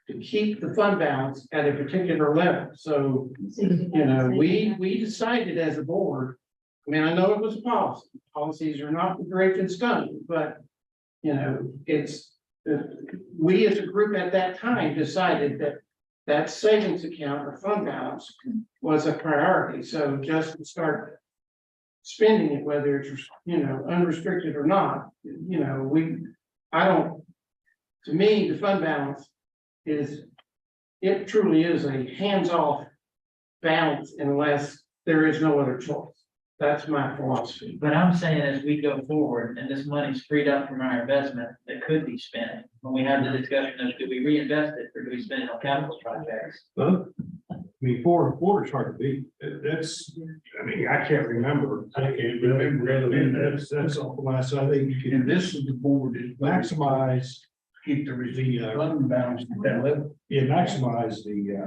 to keep the fund balance at a particular level. So, you know, we decided as a board, I mean, I know it was a policy. Policies are not the great and stunning, but, you know, we as a group at that time decided that that savings account or fund balance was a priority. So just to start spending it, whether it's, you know, unrestricted or not, you know, to me, the fund balance it truly is a hands-off balance unless there is no other choice. That's my philosophy. But I'm saying as we go forward and this money's freed up from our investment that could be spent, when we have the discussion of do we reinvest it or do we spend it on capital projects? Huh? I mean, 4 and 4 is hard to beat. That's, I mean, I can't remember. I can't remember. That's all last, I think, and this is the board is maximize, keep the fund balance at that level. Yeah, maximize the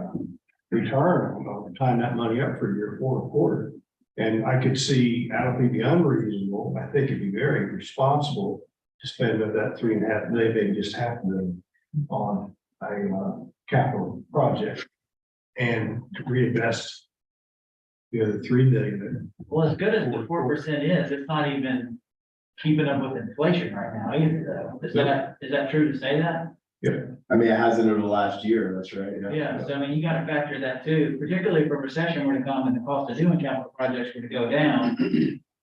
return on tying that money up for your 4 and 4. And I could see, I don't think it'd be unreasonable. I think it'd be very responsible to spend of that 3.5 million, maybe just $500,000 on a capital project. And to reinvest the other 3 million. Well, as good as the 4% is, it's not even keeping up with inflation right now either, though. Is that true to say that? I mean, it hasn't over the last year, that's right. Yeah, so I mean, you gotta factor that too, particularly if a recession were to come and the cost of doing capital projects were to go down,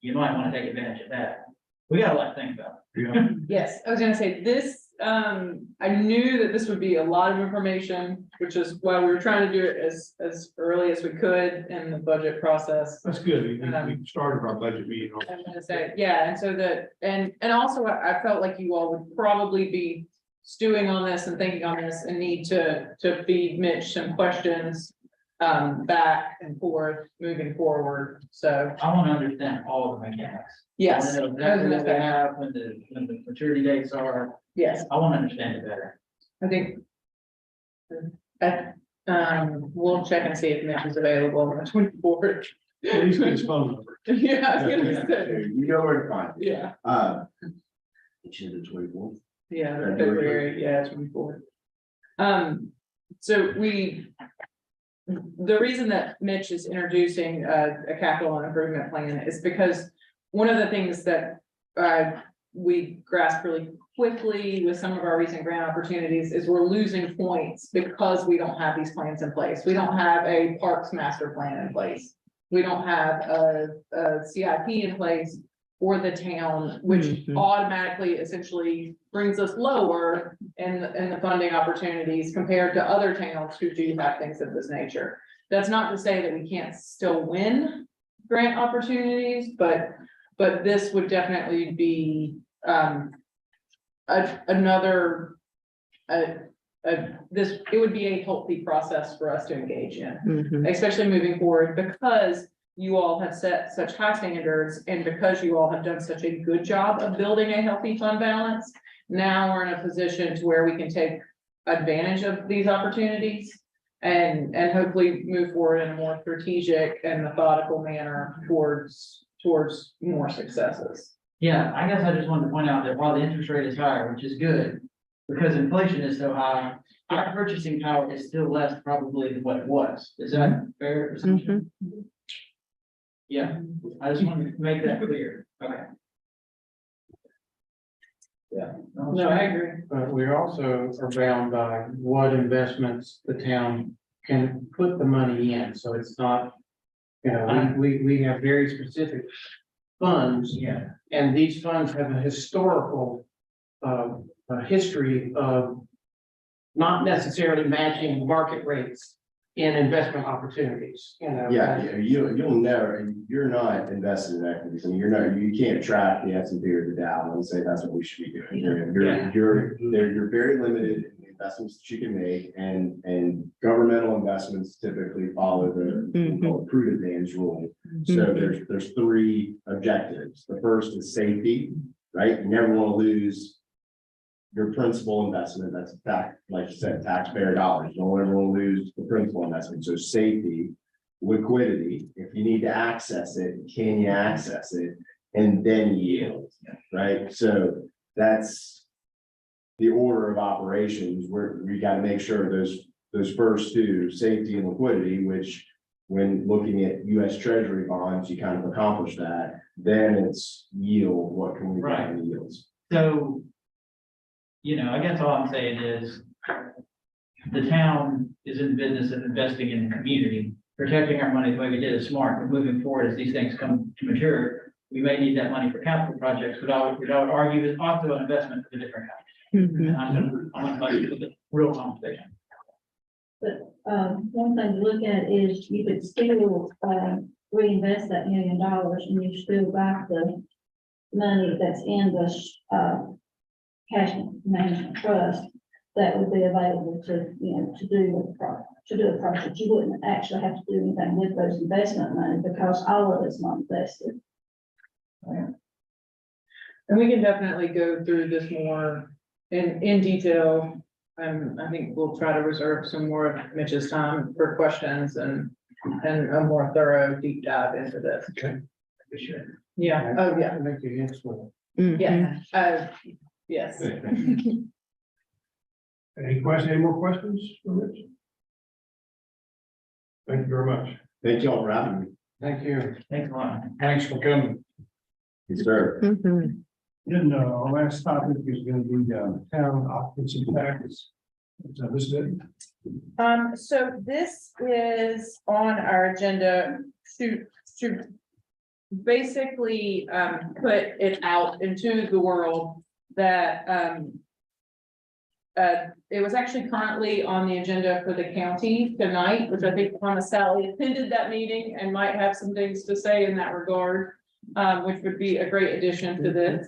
you might wanna take advantage of that. We got a lot to think about. Yeah. Yes, I was gonna say this, I knew that this would be a lot of information, which is why we were trying to do it as early as we could in the budget process. That's good. We started our budget meeting. I'm gonna say, yeah, and so that, and also I felt like you all would probably be stewing on this and thinking on this and need to feed Mitch some questions back and forth moving forward, so, I wanna understand all the mechanics. yes. I wanna know exactly what we have, when the maturity dates are, Yes, I wanna understand it better. I think. We'll check and see if Mitch is available on the 24th. He's got his phone number. Yeah, I was gonna say, You know where to find it. yeah, Which is the 24th. yeah, February, yeah, 24th. So the reason that Mitch is introducing a capital and improvement plan is because one of the things that we grasp really quickly with some of our recent grant opportunities is we're losing points because we don't have these plans in place. We don't have a parks master plan in place. We don't have a CIP in place for the town, which automatically essentially brings us lower in the funding opportunities compared to other towns who do have things of this nature. That's not to say that we can't still win grant opportunities, but this would definitely be it would be a healthy process for us to engage in, especially moving forward, because you all have set such high standards and because you all have done such a good job of building a healthy fund balance. Now we're in a position to where we can take advantage of these opportunities and hopefully move forward in a more strategic and methodical manner towards more successes. Yeah, I guess I just wanted to point out that while the interest rate is higher, which is good, because inflation is so high, our purchasing power is still less probably than what it was. Is that fair assumption? Yeah, I just wanted to make that clear. Okay. Yeah. No, I agree. But we also are bound by what investments the town can put the money in, so it's not. You know, we have very specific funds, Yeah. and these funds have a historical history of not necessarily matching market rates in investment opportunities, you know. Yeah, you'll never, you're not invested in equities. I mean, you can't track the S&P or the Dow and say that's what we should be doing. You're very limited in the investments that you can make, and governmental investments typically follow the prudent man's rule. So there's 3 objectives. The first is safety, right? You never want to lose your principal investment. That's like you said, taxpayer dollars. You don't ever want to lose the principal investment. So safety. liquidity, if you need to access it, can you access it? And then yield, right? So that's the order of operations where we gotta make sure those first two, safety and liquidity, which when looking at US Treasury bonds, you kind of accomplish that. Then it's yield, what can we get in yields? So, you know, I guess all I'm saying is the town is in the business of investing in the community, protecting our money the way we did is smart, and moving forward as these things come to mature, we may need that money for capital projects, but I would argue is also an investment for the different kinds. And I'm gonna tell you the real conversation. But, one thing to look at is you could still, reinvest that $1 million and you still got the money that's in the, cash management trust that would be available to, you know, to do a project. You wouldn't actually have to do anything with those investment money because all of it's not invested. And we can definitely go through this more in detail. I think we'll try to reserve some more of Mitch's time for questions and a more thorough deep dive into this. Okay. For sure. Yeah, oh, yeah, Make it useful. yeah, yes. Any questions, any more questions for Mitch? Thank you very much. Thank you all for having me. Thank you. Thanks a lot. Thanks for coming. Yes, sir. Then, our last topic is gonna be, town occupancy tax. So this is it. So this is on our agenda to basically, put it out into the world that, it was actually currently on the agenda for the county tonight, which I think Mama Sally attended that meeting and might have some things to say in that regard, which would be a great addition to this.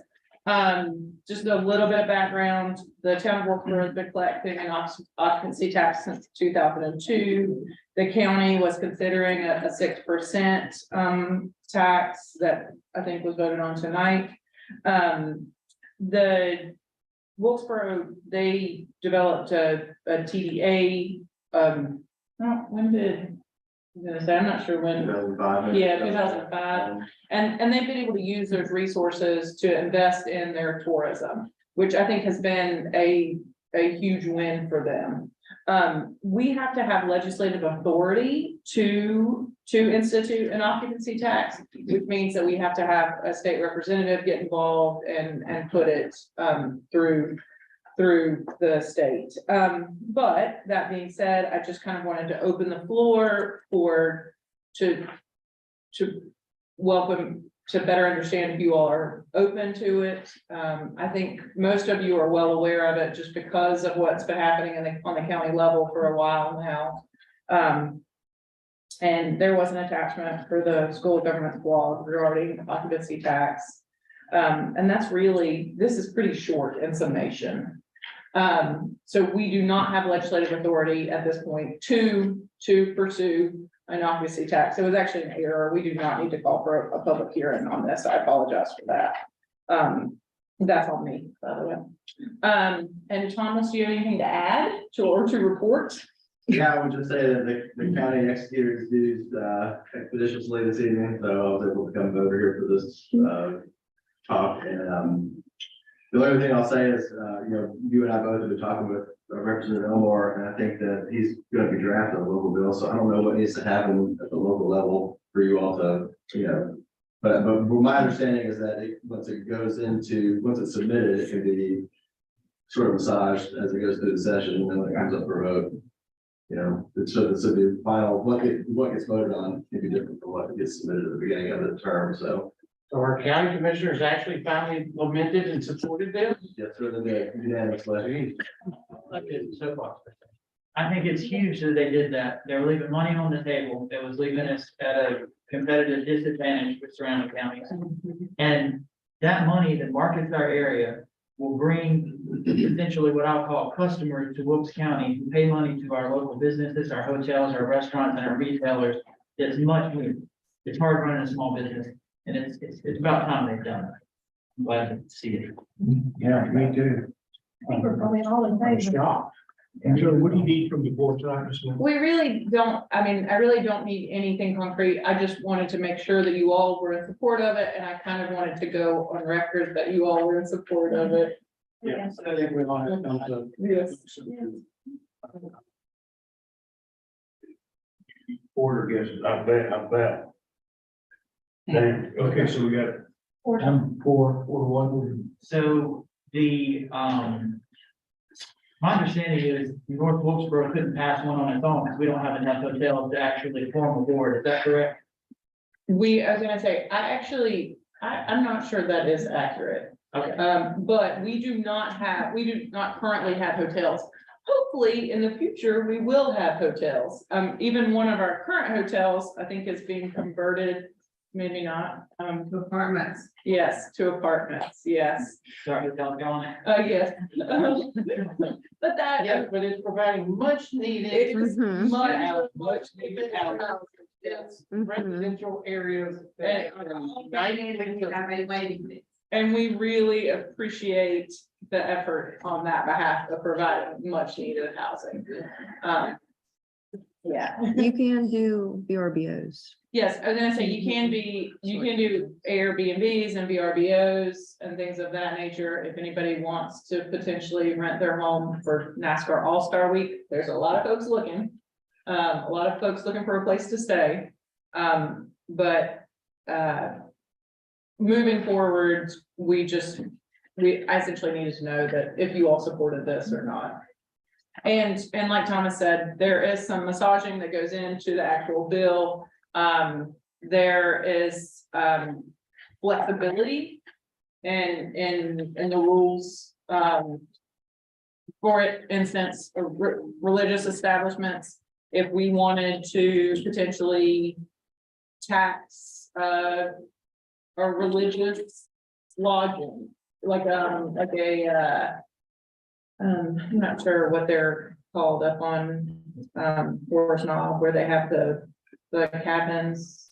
Just a little bit of background, the town of Wilkesboro has been collecting an occupancy tax since 2002. The county was considering a 6% tax that I think was voted on tonight. The Wilkesboro, they developed a TDA, when did, I'm gonna say, I'm not sure when. 2005. Yeah, 2005. And they've been able to use those resources to invest in their tourism, which I think has been a huge win for them. We have to have legislative authority to institute an occupancy tax, which means that we have to have a state representative get involved and put it through the state. But that being said, I just kind of wanted to open the floor to welcome, to better understand if you all are open to it. I think most of you are well aware of it just because of what's been happening on the county level for a while now. And there was an attachment for the school of government law regarding occupancy tax. And that's really, this is pretty short in summation. So we do not have legislative authority at this point to pursue an occupancy tax. It was actually an error. We do not need to call for a public hearing on this. I apologize for that. That's on me, by the way. And Thomas, do you have anything to add or to report? Yeah, I would just say that the county executed his duties expeditiously this evening, so I was able to come over here for this talk. And the only thing I'll say is, you know, you and I both have been talking with Representative Elmore, and I think that he's going to be drafting a local bill. So I don't know what needs to happen at the local level for you all to, you know, but my understanding is that once it's submitted, it can be sort of massaged as it goes through the session, and then when it comes up for a vote. You know, so the final, what gets voted on can be different from what gets submitted at the beginning of the term, so. So our county commissioners actually finally lamented and supported this? Yes, sir, the unanimously. So far. I think it's huge that they did that. They were leaving money on the table. That was leaving us at a competitive disadvantage with surrounding counties. And that money that markets our area will bring potentially what I'll call customers to Wilkes County who pay money to our local businesses, our hotels, our restaurants, and our retailers. It's much needed. It's hard running a small business, and it's about time they've done it. I'm glad to see it. Yeah, me too. I think we're probably all in favor. Stop. So what do you need from the board tonight, Ms. Lynn? We really don't, I mean, I really don't need anything concrete. I just wanted to make sure that you all were in support of it, and I kind of wanted to go on record that you all were in support of it. Yeah, I think we all have come to. Yes. Order guesses, I bet. Damn, okay, so we got, four to one. So the, my understanding is North Wilkesboro couldn't pass one on its own because we don't have enough hotels to actually form a board. Is that correct? I was gonna say, I'm not sure that is accurate. Okay. But we do not currently have hotels. Hopefully, in the future, we will have hotels. Even one of our current hotels, I think, is being converted, maybe not, to apartments. Yes, to apartments, yes. Sorry, hotel going. Yes. But that. Yeah, but it's providing much needed. It is Mhm. Much needed housing. Yes. Residential areas. that are And we really appreciate the effort on that behalf of providing much needed housing. Yeah. You can do VRBOs. Yes, I was gonna say, you can do Airbnbs and VRBOs and things of that nature. If anybody wants to potentially rent their home for NASCAR All-Star Week, there's a lot of folks looking. A lot of folks looking for a place to stay. But moving forward, I essentially needed to know that if you all supported this or not. And like Thomas said, there is some massaging that goes into the actual bill. There is flexibility in the rules. For instance, religious establishments, if we wanted to potentially tax a religious lodging, I'm not sure what they're called up on Forest Knob, where they have the cabins.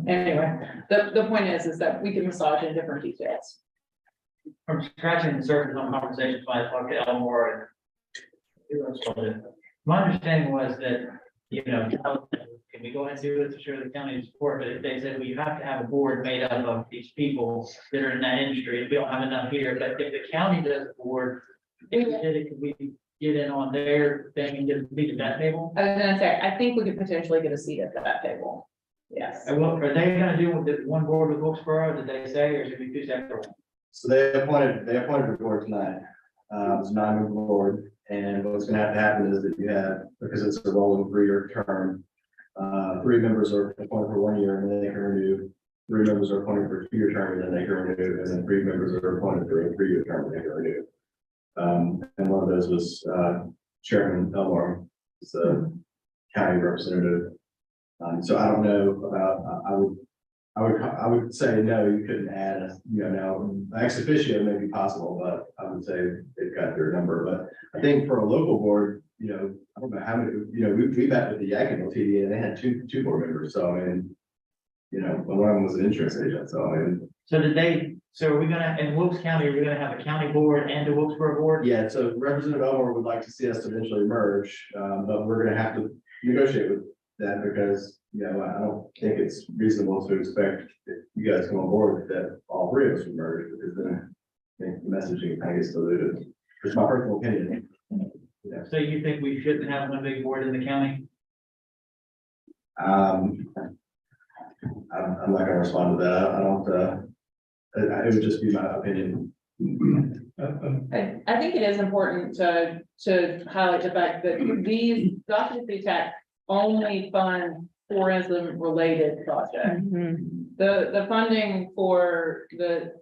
Anyway, the point is that we can massage in different details. From scratching the surface on conversations when I talked to Elmore and. My understanding was that, can we go ahead and do it to show the county support, but if they said, well, you have to have a board made up of these people that are in that industry, we don't have enough here, but if the county does a board, if we did it, could we get in on their thing and get a seat at that table? I was gonna say, I think we could potentially get a seat at that table. Yes. And what, are they gonna do with the one board with Wilkesboro, did they say, or should we do separate? So they appointed the board tonight. It's a non-moving board, and what's gonna have to happen is that you have, because it's a rolling 3-year term. 3 members are appointed for 1 year and then they can renew. 3 members are appointed for a 2-year term and then they can renew, and then 3 members are appointed for a 3-year term and they can renew. And one of those was Chairman Elmore, the county representative. So I don't know about, I would say, no, you couldn't add, now, ex officio may be possible, but I would say they've got their number, but I think for a local board, I don't know how many, we met with the Yankton TDA and they had two board members, so I mean, one of them was an insurance agent, so I mean. So are we gonna, in Wilkes County, are we gonna have a county board and a Wilkesboro board? Yeah, so Representative Elmore would like to see us eventually merge, but we're gonna have to negotiate with that because, I don't think it's reasonable to expect that you guys come on board that all 3 of us would merge, because then I think the messaging kind of gets diluted. It's my personal opinion. So you think we shouldn't have one big board in the county? I'm not gonna respond to that. I don't, it would just be my opinion. I think it is important to highlight the fact that these occupancy tax only fund tourism related projects. The funding for the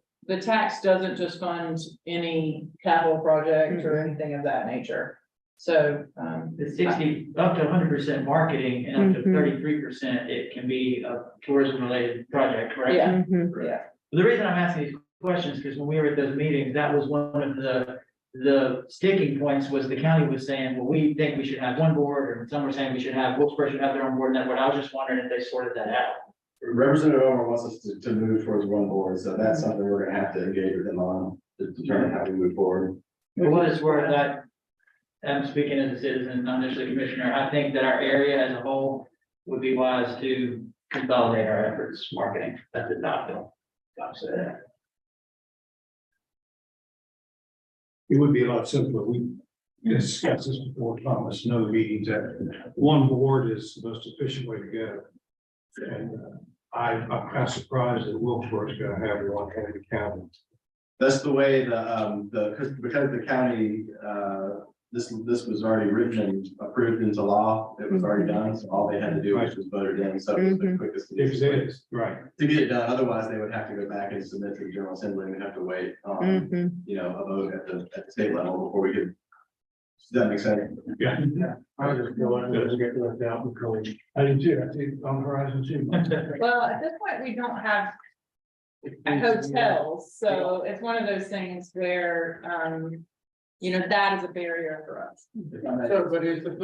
tax doesn't just fund any capital project or anything of that nature. So, The 60, up to 100% marketing and up to 33%, it can be a tourism related project, correct? yeah, Mhm. yeah. The reason I'm asking these questions, because when we were at those meetings, that was one of the sticking points was the county was saying, well, we think we should have one board, or some were saying we should have, Wilkesboro should have their own board, and that board. I was just wondering if they sorted that out. Representative Elmore wants us to move towards one board, so that's something we're gonna have to engage with him on to determine how we move forward. For what it's worth, I'm speaking as a citizen, not necessarily commissioner, I think that our area as a whole would be wise to consolidate our efforts marketing at the top bill. It would be a lot simpler. We discussed this before, Thomas, in other meetings, that one board is the most efficient way to go. And I'm kind of surprised that Wilkesboro's gonna have one head of county. That's the way because the county, this was already written and approved into law. It was already done, so all they had to do was just vote it in, so it was the quickest. If it is, right. To get it done, otherwise they would have to go back and submit to the General Assembly and we'd have to wait on, you know, a vote at the state level before we could. Does that make sense? Yeah. I was just going, get left out and going. I did too. I see on the horizon too. Well, at this point, we don't have hotels, so it's one of those things where, you know, that is a barrier for us. So, but is the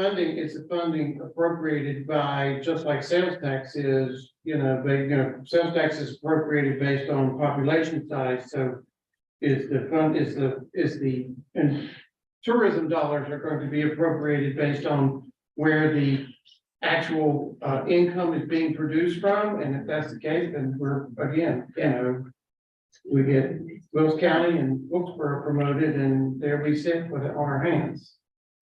funding appropriated by, just like sales tax is, you know, sales tax is appropriated based on population size, so. And tourism dollars are going to be appropriated based on where the actual, income is being produced from, and if that's the case, then we're, again, you know. We get Wilkes County and Wilkesboro promoted, and there we sit with it on our hands.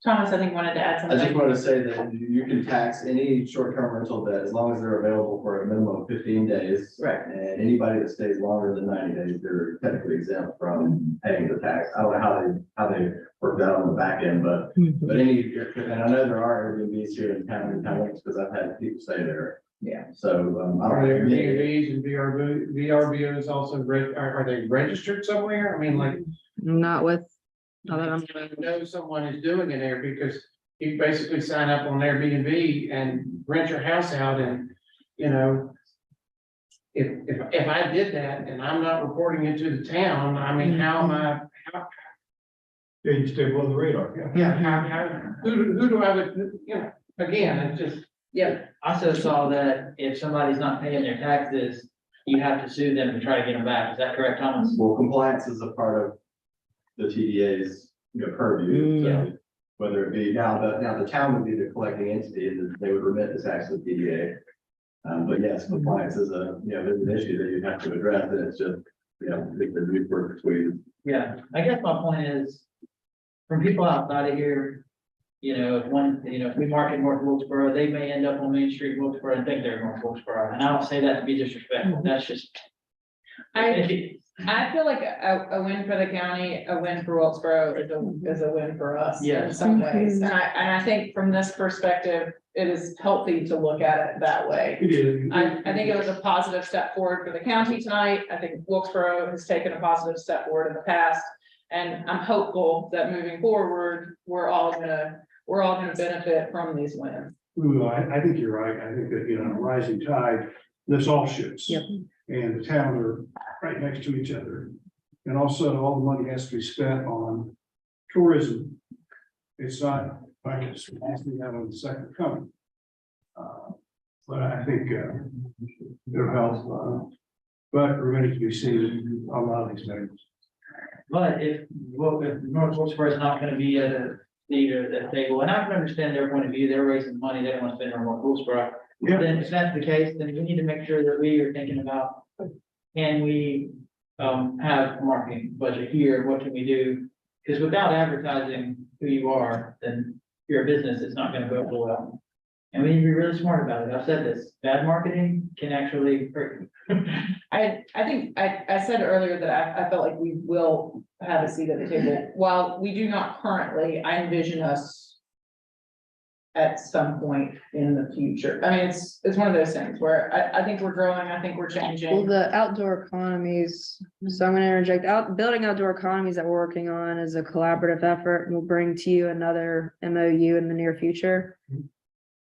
Thomas, I think wanted to add I just something. want to say that you can tax any short-term rental debt as long as they're available for a minimum of 15 days. Right. And anybody that stays longer than 90 days, they're technically exempt from paying the tax. I don't know how they work that on the back end, but any, and I know there are Airbnbs here in town, because I've had people stay there. Yeah. So, I Are there don't know. Airbnbs and VRBOs also, are they registered somewhere? I mean, like, Not with, not that I'm, I know someone is doing it there because you basically sign up on Airbnb and rent your house out and, you know. If I did that and I'm not reporting it to the town, I mean, how am I, Yeah, you stay below the radar. who do I, you know, again, it's just. Yeah, I also saw that if somebody's not paying their taxes, you have to sue them to try to get them back. Is that correct, Thomas? Well, compliance is a part of the TDA's, you know, purview. So whether it be now the town would be the collecting entity, and they would remit the tax to the TDA. But yes, compliance is there's an issue that you have to address, and it's just, you know, the root word between. Yeah, I guess my point is, from people outside of here, you know, if we market North Wilkesboro, they may end up on Main Street, Wilkesboro, and think they're North Wilkesboro, and I don't say that to be disrespectful, that's just. I feel like a win for the county, a win for Wilkesboro is a win for us in Yes. some ways. And I think from this perspective, it is healthy to look at it that way. It is. I think it was a positive step forward for the county tonight. I think Wilkesboro has taken a positive step forward in the past. And I'm hopeful that moving forward, we're all gonna benefit from these wins. Ooh, I think you're right. I think that, you know, rising tide, this all ships. Yep. And the towns are right next to each other. And also all the money has to be spent on tourism. It's not like it's we have on the second coming. But I think it'll help. But remains to be seen on a lot of these matters. But if North Wilkesboro is not gonna be at a seat or at the table, and I can understand their point of view, they're raising money, they don't want to spend it on North Wilkesboro. Yeah. Then if that's the case, then we need to make sure that we are thinking about, can we have a marketing budget here, what can we do? Because without advertising who you are, then you're a business, it's not gonna go well. And we need to be really smart about it. I've said this, bad marketing can actually hurt you. I think I said earlier that I felt like we will have a seat at the table. While we do not currently, I envision us at some point in the future. I mean, it's one of those things where I think we're growing, I think we're well, changing. the outdoor economies, so I'm gonna interject, building outdoor economies that we're working on is a collaborative effort, and we'll bring to you another MOU in the near future.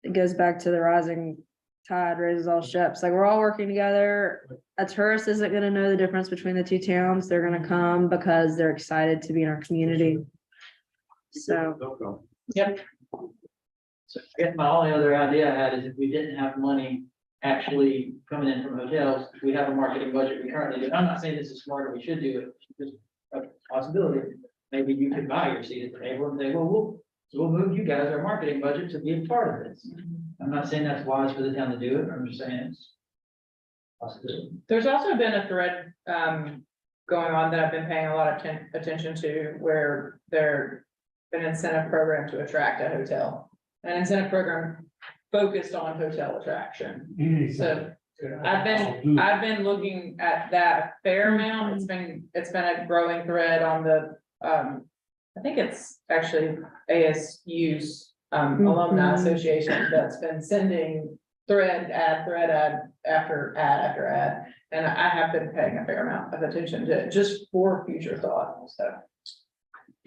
It goes back to the rising tide raises all ships, like we're all working together. A tourist isn't gonna know the difference between the two towns, they're gonna come because they're excited to be in our community. So, Yep. So I guess my only other idea I had is if we didn't have money actually coming in from hotels, we have a marketing budget we currently do. I'm not saying this is smart or we should do it, it's just a possibility. Maybe you could buy your seat at the table and say, well, So we'll move you guys, our marketing budget, to be a part of this. I'm not saying that's wise for the town to do it, I'm just saying it's. Possibility. There's also been a thread, going on that I've been paying a lot of attention to, where there's an incentive program to attract a hotel. An incentive program focused on hotel attraction. So I've been looking at that a fair amount. It's been a growing thread on the, I think it's actually ASU's alumni association that's been sending thread after ad. And I have been paying a fair amount of attention to it, just for future thought, so.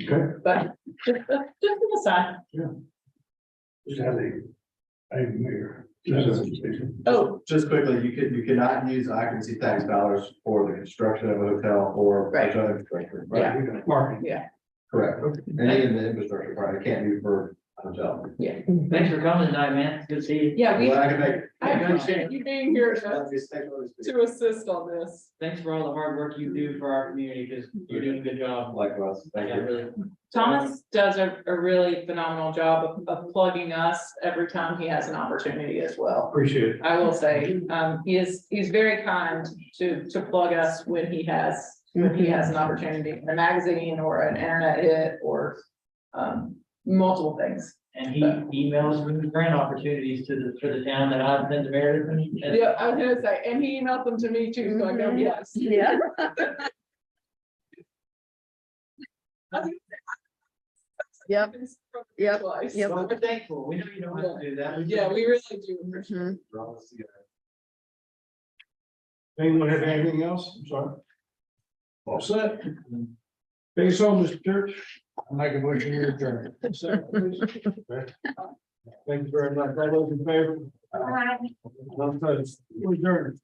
Okay. But just an aside. Just have a mayor. Oh, Just quickly, you cannot use occupancy tax dollars for the construction of a hotel or. Right. hotel infrastructure, Yeah. right? Marking. Correct. And even the infrastructure part, it can't be for a hotel. Thanks for coming tonight, man. Good to see you. yeah, Well, I can make. I appreciate you being here to Thanks. assist on this. Thanks for all the hard work you do for our community, because you're doing a good job. Likewise, thank Yeah, you. really. Thomas does a really phenomenal job of plugging us every time he has an opportunity as well. Appreciate it. I will say, he's very kind to plug us when he has an opportunity, in a magazine or an internet hit or multiple things. And he emails me grant opportunities for the town that I've been to Meredith. And- Yeah, I was gonna say, and he emailed them to me too, so I go, yes. Yeah. Yep. Yep. Twice. Yep. Well, we're thankful. We know you don't have to do that. Yeah, we really do. appreciate it. Mhm. We're all together. Anyone have anything else? I'm sorry. All set. Thanks so, Mr. Church. I'll make a motion to adjourn. Second, please. Okay. Thank you very much. All those in favor? None opposed. We're adjourned.